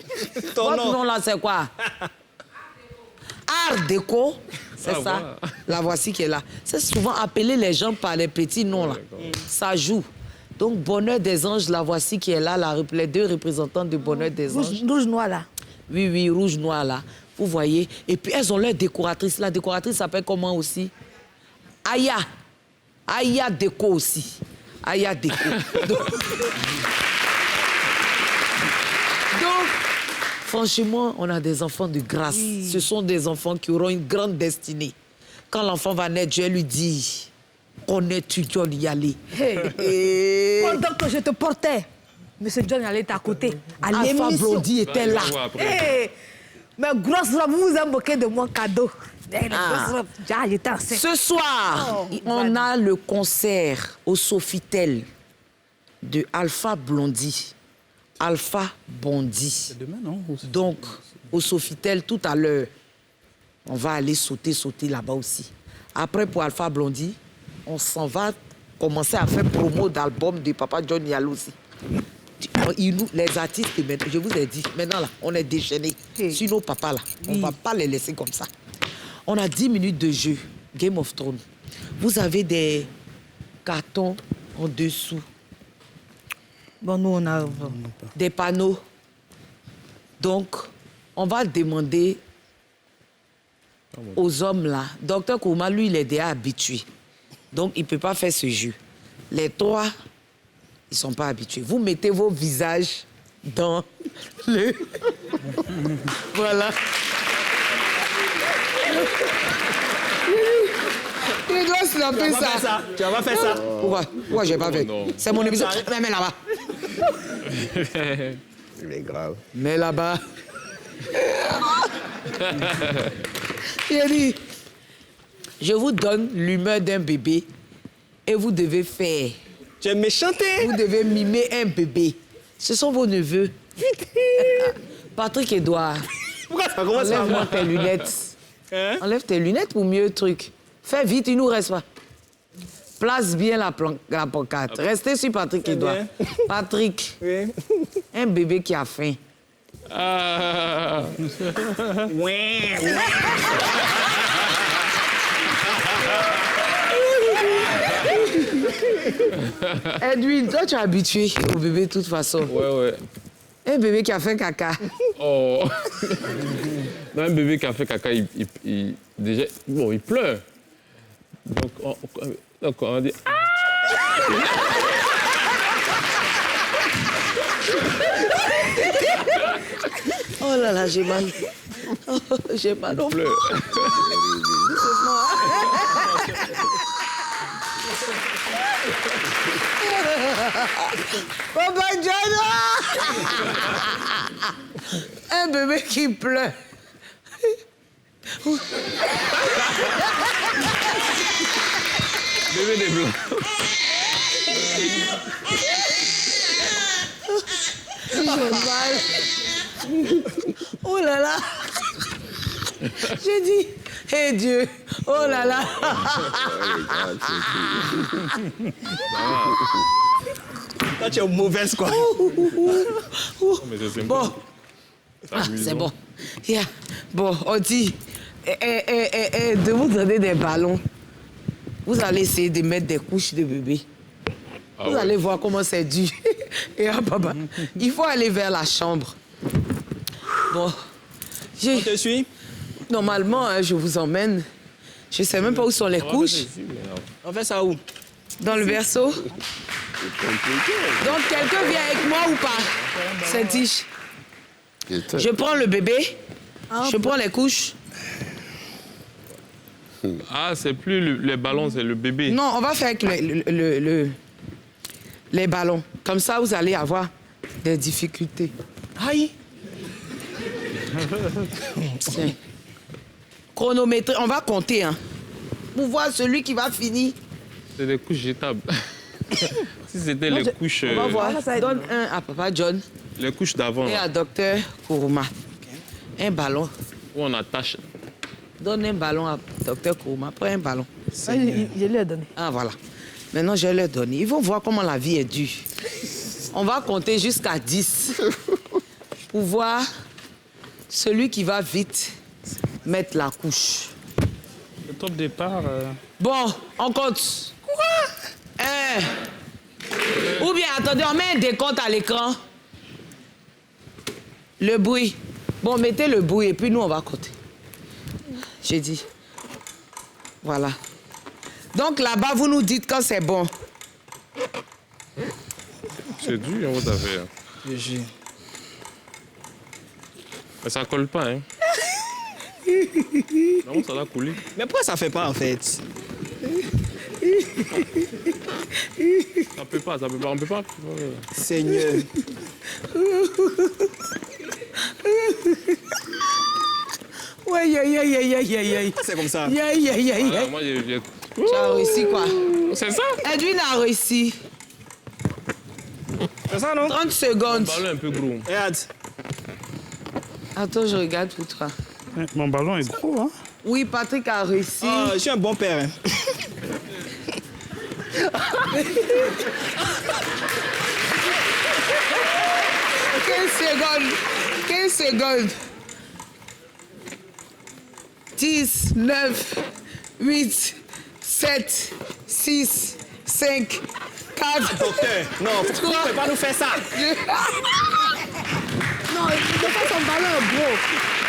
votre nom là, c'est quoi? Art déco, c'est ça. Voilà. La voici qui est là. C'est souvent appelé les gens par les petits noms, là. Ça joue. Donc, Bonheur des anges, la voici qui est là, les 2 représentants de Bonheur des anges. Rouge noir, là. Oui, rouge noir, là. Vous voyez. Et puis, elles ont leur décoratrice. La décoratrice s'appelle comment aussi? Aya. Aya Déco aussi. Aya Déco. Donc, franchement, on a des enfants de grâce. Oui. Ce sont des enfants qui auront une grande destinée. Quand l'enfant va naître, je lui dis, connais-tu John Yali? Pendant que je te portais, Monsieur John Yali était à côté. Alpha Blondie était là. Mais grosse robe, vous vous moquez de mon cadeau. Ce soir, on a le concert au Sofitel de Alpha Blondie. Alpha Bondi. C'est demain, non? Donc, au Sofitel, tout à l'heure, on va aller sauter là-bas aussi. Après, pour Alpha Blondie, on s'en va commencer à faire promo d'album de Papa John Yalo aussi. Les artistes, je vous ai dit, maintenant là, on est déchaînés sur nos papas là. On ne va pas les laisser comme ça. On a 10 minutes de jeu, Game of Thrones. Vous avez des cartons en dessous. Bon, nous, on a... Des panneaux. Donc, on va demander aux hommes là. Docteur Kouma, lui, il est déjà habitué. Donc, il ne peut pas faire ce jeu. Les 3, ils ne sont pas habitués. Vous mettez vos visages dans le... Voilà. Il doit snapper ça. Tu vas pas faire ça. Pourquoi je n'ai pas fait? C'est mon épisode. Mets là-bas. Il est grave. Mets là-bas. J'ai dit, je vous donne l'humeur d'un bébé et vous devez faire. Tu es méchanté. Vous devez mimer un bébé. Ce sont vos neveux. Patrick Edouard. Pourquoi ça commence à Enlève-moi tes lunettes. Hein? Enlève tes lunettes pour mieux truc. Fais vite, il nous reste pas. Place bien la pancarte. Restez sur Patrick Edouard. Patrick, Oui. un bébé qui a faim. Ah. Edwin, toi tu es habitué au bébé de toute façon. Ouais. Un bébé qui a fait caca. Oh. Non, un bébé qui a fait caca, déjà, bon, il pleure. Donc, on dit... Oh là là, j'ai mal. Oh, j'ai mal au pleure. Papa John! Un bébé qui pleure. Bébé des blancs. J'ai mal. Oh là là. J'ai dit, hé Dieu, oh là là. Toi, tu es mauvaise, quoi. Bon. Ah, c'est bon. Yeah. Bon, on dit, de vous donner des ballons, vous allez essayer de mettre des couches de bébé. Vous allez voir comment c'est dur. Et ah, papa, il faut aller vers la chambre. Bon. On te suit? Normalement, hein, je vous emmène. Je ne sais même pas où sont les couches. On fait ça où? Dans le berceau. Donc, quelqu'un vient avec moi ou pas? Saint-Tiche. Je prends le bébé. Je prends les couches. Ah, c'est plus les ballons, c'est le bébé. Non, on va faire avec les ballons. Comme ça, vous allez avoir des difficultés. Aïe! Tiens. Chronométrer, on va compter, hein. Pour voir celui qui va finir. C'est des couches jetables. Si c'était les couches... On va voir. Donne un à Papa John. Les couches d'avant. Et à Docteur Kourouma. Un ballon. Où on attache. Donne un ballon à Docteur Kourouma. Prends un ballon. Je lui ai donné. Ah, voilà. Maintenant, je vais leur donner. Ils vont voir comment la vie est dure. On va compter jusqu'à 10 pour voir celui qui va vite mettre la couche. Le top départ... Bon, on compte. Quoi? 1. Ou bien, attendez, on met un décompte à l'écran. Le bruit. Bon, mettez le bruit et puis nous, on va compter. J'ai dit. Voilà. Donc là-bas, vous nous dites quand c'est bon. C'est dur, hein, votre affaire. Mais ça colle pas, hein. Non, ça va couler. Mais pourquoi ça fait pas, en fait? Ça peut pas, on peut pas. Seigneur. Ouais, aïe. C'est comme ça. Aïe. Voilà, moi, j'ai... Tu as réussi quoi? C'est ça? Edwin a réussi. C'est ça, non? 30 secondes. Un ballon un peu gros. Regarde. Attends, je regarde pour toi. Mon ballon est gros, hein? Oui, Patrick a réussi. Je suis un bon père. Hein. 15 secondes. 10, 9, 8, 7, 6, 5, 4... Docteur, non, tu ne peux pas nous faire ça. Non, son ballon est gros.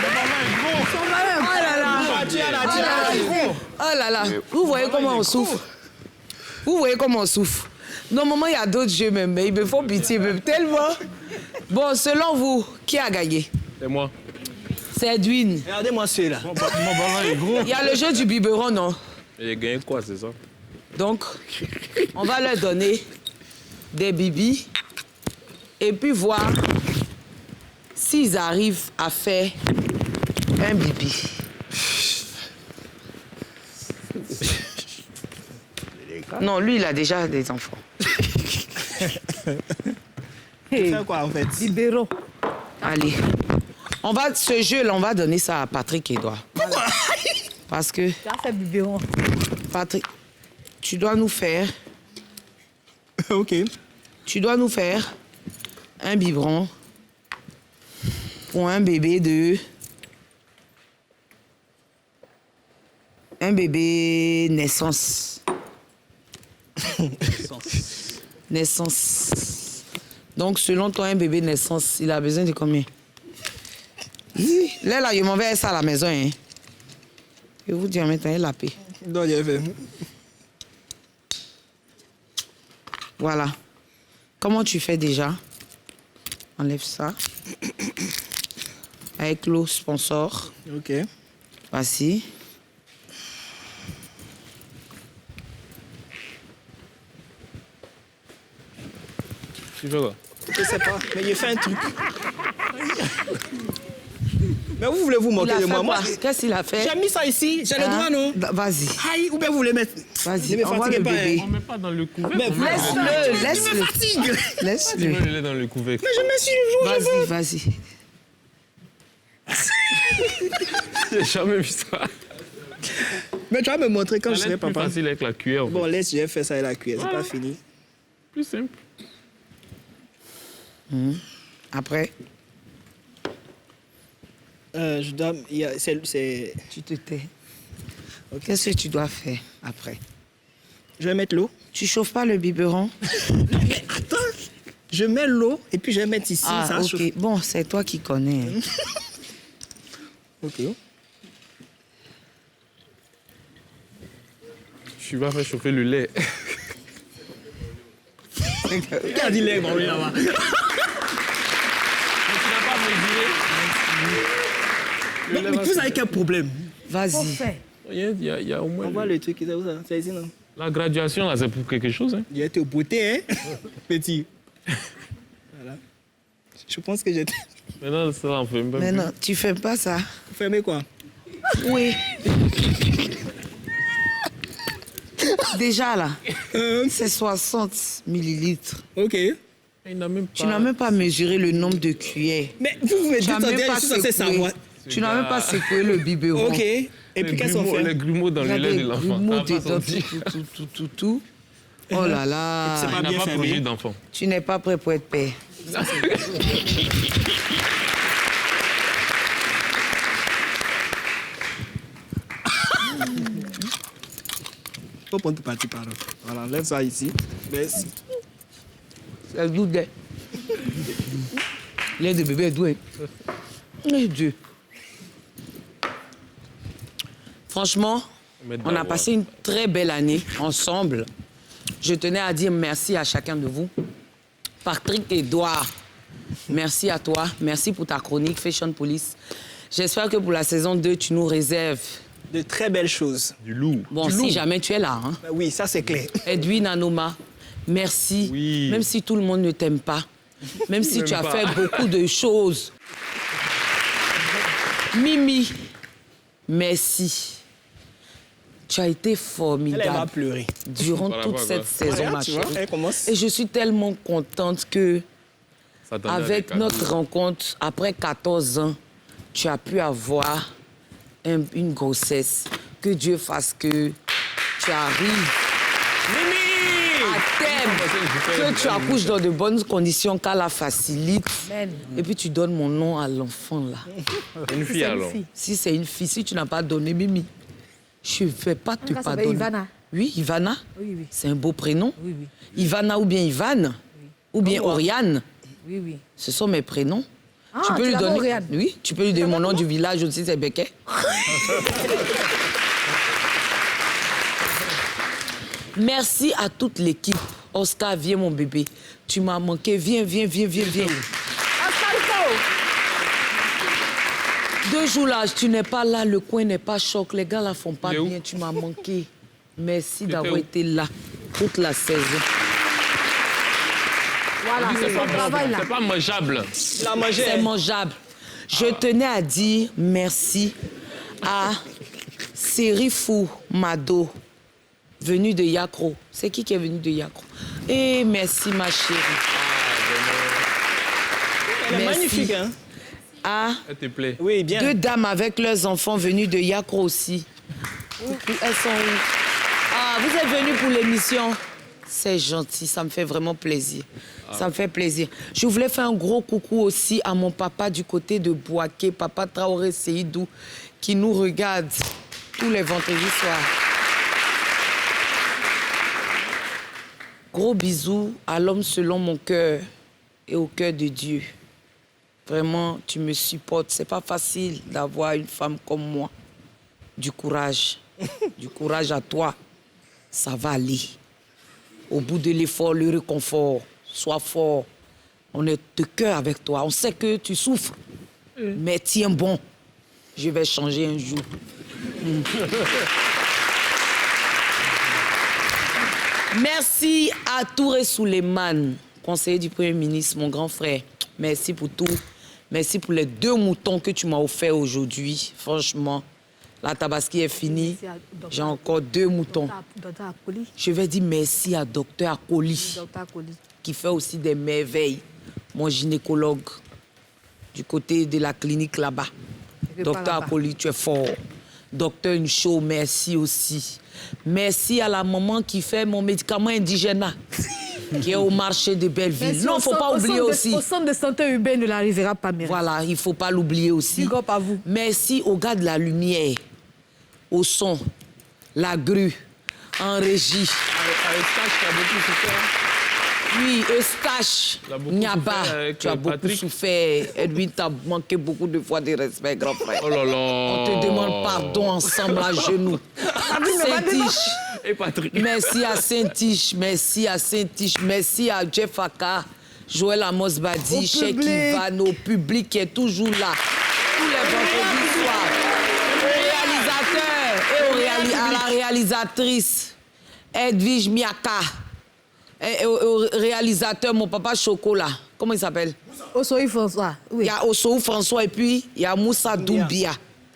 Son ballon est gros. Oh là là. Vous voyez comment on souffre? Vous voyez comment on souffre? Normalement, il y a d'autres jeux même, mais il me faut pitié même tellement. Bon, selon vous, qui a gagné? C'est moi. C'est Edwin. Regardez-moi celui-là. Mon ballon est gros. Il y a le jeu du biberon, non? J'ai gagné quoi, c'est ça? Donc, on va leur donner des bibis et puis voir s'ils arrivent à faire un bibi. Non, lui, il a déjà des enfants. Tu fais quoi en fait? Libéraux. Allez. Ce jeu-là, on va donner ça à Patrick et Edouard. Pourquoi? Parce que... Tu as fait biberon. Patrick, tu dois nous faire... OK. Tu dois nous faire un biberon pour un bébé de... Un bébé naissance. Naissance. Donc, selon toi, un bébé naissance, il a besoin de combien? Là, je m'en vais ça à la maison. Hein. Je vous dis en maintenant, la paix. Non, il fait. Voilà. Comment tu fais déjà? Enlève ça. Avec l'eau sponsor. OK. Voici. Tu fais quoi? Je sais pas, mais il fait un truc. Mais vous voulez vous moquer de moi? Qu'est-ce qu'il a fait? J'ai mis ça ici, j'ai le droit, non? Vas-y. Aïe, ou bien vous voulez mettre? Vas-y, ne me envoie fatiguez le pas. bébé. On met pas dans le couvercle. Mais Laisse-le, laisse-le. Tu me fatigues. Tu Laisse-le. mets le lait dans le couvercle. Mais je me suis le jour. Vas-y, vas-y. J'ai jamais vu ça. Mais tu vas me montrer quand je serai plus papa. facile avec la cuillère. Bon, laisse, j'ai fait ça avec la cuillère, c'est pas fini. Plus simple. Après, je dois... c'est... tu te tais. Qu'est-ce que tu dois faire après? Je vais mettre l'eau. Tu chauffes pas le biberon? Mais attends, je mets l'eau et puis je vais mettre ici. Ah, ça ok. chauffe. Bon, c'est toi qui connais. Ok. Tu vas faire chauffer le lait. Qui a dit lait, bon, oui, là-bas. Mais vous avez quel problème? Vas-y. Il y a au moins... On voit le truc, c'est où ça? C'est ici, non? La graduation, là, c'est pour quelque chose. Hein? Il a été au beauté, hein? Petit. Voilà. Je pense que j'étais... Maintenant, ça, on fait même Mais non, tu fais pas ça. Vous fermez quoi? Oui. Déjà là, c'est 60 millilitres. Ok. Il n'a même pas... Tu n'as même pas mesuré le nombre de cuillères. Mais vous me dites, je suis censé savoir. Tu n'as même pas secoué le biberon. Ok. Et puis qu'est-ce qu'on fait? Les grumeaux dans le lait de l'enfant. Tout. Oh là là. C'est pas bien fermé. D'enfant. Tu n'es pas prêt pour être père. Faut prendre tout parti, pardon. Voilà, lève ça ici. Merci. C'est doux lait. Lait de bébé est doux. Eh Dieu. Franchement, on a passé une très belle année ensemble. Je tenais à dire merci à chacun de vous. Patrick et Edouard, merci à toi. Merci pour ta chronique Fashion Police. J'espère que pour la saison 2, tu nous réserves de très belles choses. Du loup. Bon, si jamais tu es là. Hein. Oui, ça c'est clair. Edwin Anoma, merci. Oui. Même si tout le monde ne t'aime pas, même si tu as fait beaucoup de choses. Mimi, merci. Tu as été formidable. Elle va pleurer. Durant toute cette saison, ma chérie. Elle commence. Et je suis tellement contente que, avec notre rencontre, après 14 ans, tu as pu avoir une grossesse. Que Dieu fasse que tu arrives à terme, que tu accouches dans de bonnes conditions, qu'Allah facilite. Et puis tu donnes mon nom à l'enfant là. Une fille alors. Si c'est une fille, si tu n'as pas donné Mimi, je ne vais pas te pardonner. Ivana. Oui, Ivana. Oui, oui. C'est un beau prénom. Oui, oui. Ivana ou bien Ivane, ou bien Oriane. Oui, oui. Ce sont mes prénoms. Ah, tu peux lui donner. Oriane. Oui, tu peux lui donner mon nom du village aussi, c'est Becquet. Merci à toute l'équipe. Oscar, viens mon bébé. Tu m'as manqué. Viens. 2 jours là, tu n'es pas là, le coin n'est pas choc. Les gars là font pas bien, tu m'as manqué. Merci d'avoir été là toute la saison. Voilà, c'est son travail là. C'est pas mangeable. C'est mangeable. Je tenais à dire merci à Serifou Mado venu de Yakro. C'est qui est venu de Yakro? Eh, merci, ma chérie. Elle est magnifique, hein? Ah, elle te plaît. Oui, bien. 2 dames avec leurs enfants venus de Yakro aussi. Elles sont où? Ah, vous êtes venus pour l'émission? C'est gentil, ça me fait vraiment plaisir. Ça me fait plaisir. Je voulais faire un gros coucou aussi à mon papa du côté de Bouaké, papa Traoré Seydou, qui nous regarde tous les vendredis soirs. Gros bisous à l'homme selon mon cœur et au cœur de Dieu. Vraiment, tu me supportes. C'est pas facile d'avoir une femme comme moi. Du courage. Du courage à toi. Ça va aller. Au bout de l'effort, le réconfort. Sois fort. On est de cœur avec toi. On sait que tu souffres. Mais tiens bon. Je vais changer un jour. Merci à Touré Souleymane, conseiller du Premier ministre, mon grand frère. Merci pour tout. Merci pour les 2 moutons que tu m'as offerts aujourd'hui. Franchement, la tabaski est finie. J'ai encore 2 moutons. Je vais dire merci à Dr Akoli, qui fait aussi des merveilles. Mon gynécologue, du côté de la clinique là-bas. Dr Akoli, tu es fort. Docteur Ncho, merci aussi. Merci à la maman qui fait mon médicament indigène, qui est au marché de Belleville. Merci. Non, il ne faut pas oublier aussi. Au centre de santé urbaine ne l'arrivera pas, mère. Voilà, il ne faut pas l'oublier aussi. À vous. Merci aux gars de la lumière, au son, la grue, en régie. Oui, Eustache, Niaba, tu as beaucoup souffert. Edwin, tu as manqué beaucoup de fois de respect, grand frère. Oh là là. On te demande pardon ensemble à genoux. Saint-Tiche. Et Patrick. Merci à Saint-Tiche, merci à Saint-Tiche, merci à Jeff Aka, Joël Amos Badi, Cheikh Ivan, au public qui est toujours là. Tous les vendredis soirs. Au réalisateur et à la réalisatrice, Edwige Miaka. Et au réalisateur, mon papa Chocolat. Comment il s'appelle? Osoï François. Oui. Il y a Osoï François et puis il y a Moussa Doumbia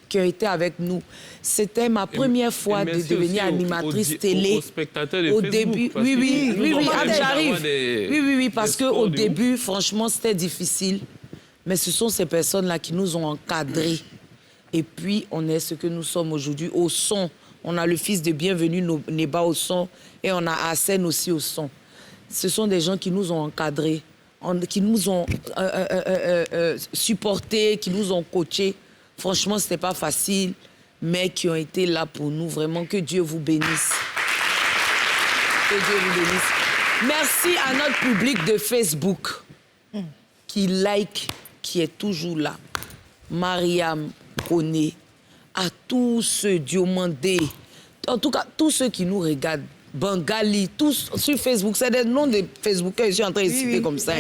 qui ont été avec nous. C'était ma première fois de devenir animatrice télé. Aux spectateurs de au Facebook, début, oui, j'arrive. Oui, parce qu'au début, franchement, c'était difficile. Mais ce sont ces personnes-là qui nous ont encadrés. Et puis, on est ce que nous sommes aujourd'hui au son. On a le fils de Bienvenue Neba au son et on a Hassen aussi au son. Ce sont des gens qui nous ont encadrés, qui nous ont supportés, qui nous ont coachés. Franchement, ce n'était pas facile, mais qui ont été là pour nous. Vraiment, que Dieu vous bénisse. Que Dieu vous bénisse. Merci à notre public de Facebook qui like, qui est toujours là. Mariam Koné, à tous ceux Diomandé, en tout cas, tous ceux qui nous regardent. Bengali, tous sur Facebook, c'est des noms de Facebookers, je suis en train de citer comme ça.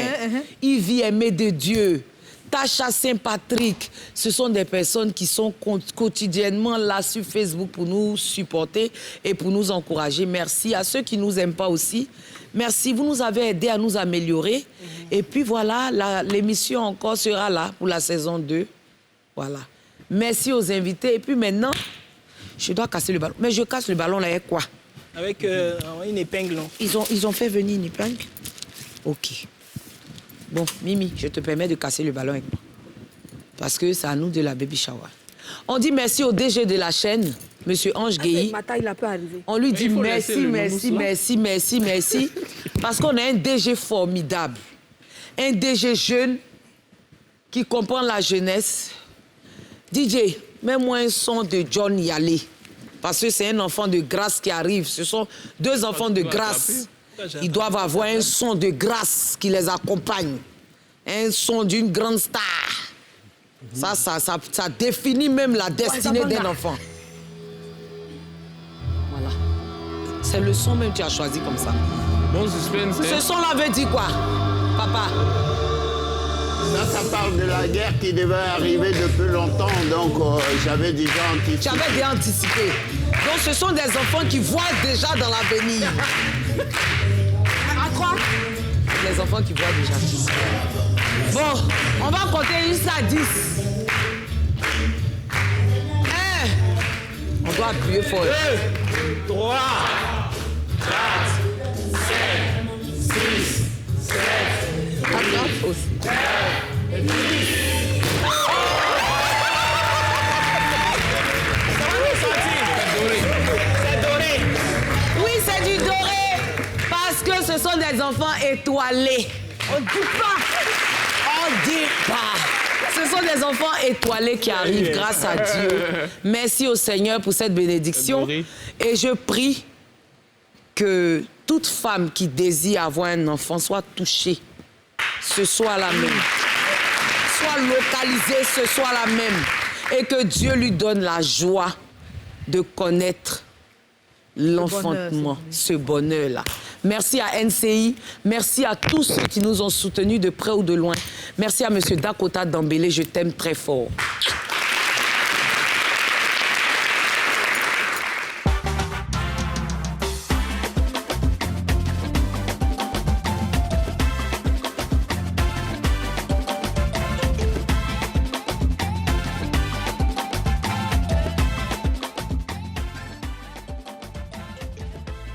Yves Aimé de Dieu, Tacha Saint-Patrick, ce sont des personnes qui sont quotidiennement là sur Facebook pour nous supporter et pour nous encourager. Merci à ceux qui ne nous aiment pas aussi. Merci, vous nous avez aidés à nous améliorer. Et puis voilà, l'émission encore sera là pour la saison 2. Voilà. Merci aux invités. Et puis maintenant, je dois casser le ballon. Mais je casse le ballon là avec quoi? Avec une épingle. Ils ont fait venir une épingle? OK. Bon, Mimi, je te permets de casser le ballon avec moi. Parce que c'est à nous de la baby shower. On dit merci au DG de la chaîne, M. Ange Guéhi. On lui dit merci. Parce qu'on a un DG formidable. Un DG jeune qui comprend la jeunesse. DJ, mets-moi un son de John Yalé. Parce que c'est un enfant de grâce qui arrive. Ce sont 2 enfants de grâce. Ils doivent avoir un son de grâce qui les accompagne. Un son d'une grande star. Ça définit même la destinée d'un enfant. Voilà. C'est le son même que tu as choisi comme ça. Bon suspense. Ce son-là veut dire quoi, papa? Ça parle de la guerre qui devait arriver depuis longtemps, donc j'avais déjà anticipé. Tu avais déjà anticipé. Donc ce sont des enfants qui voient déjà dans l'avenir. À quoi? Les enfants qui voient déjà. Bon, on va compter jusqu'à 10. 1. On doit appuyer fort. 2, 3, Oui, c'est du doré. Parce que ce sont des enfants étoilés. On dit pas. On dit pas. Ce sont des enfants étoilés qui arrivent grâce à Dieu. Merci au Seigneur pour cette bénédiction. Et je prie que toute femme qui désire avoir un enfant soit touchée ce soir-là même. Soit localisée ce soir-là même. Et que Dieu lui donne la joie de connaître l'enfantement, ce bonheur-là. Merci à NCI, merci à tous ceux qui nous ont soutenus de près ou de loin. Merci à M. Dakota Dambélé, je t'aime très fort.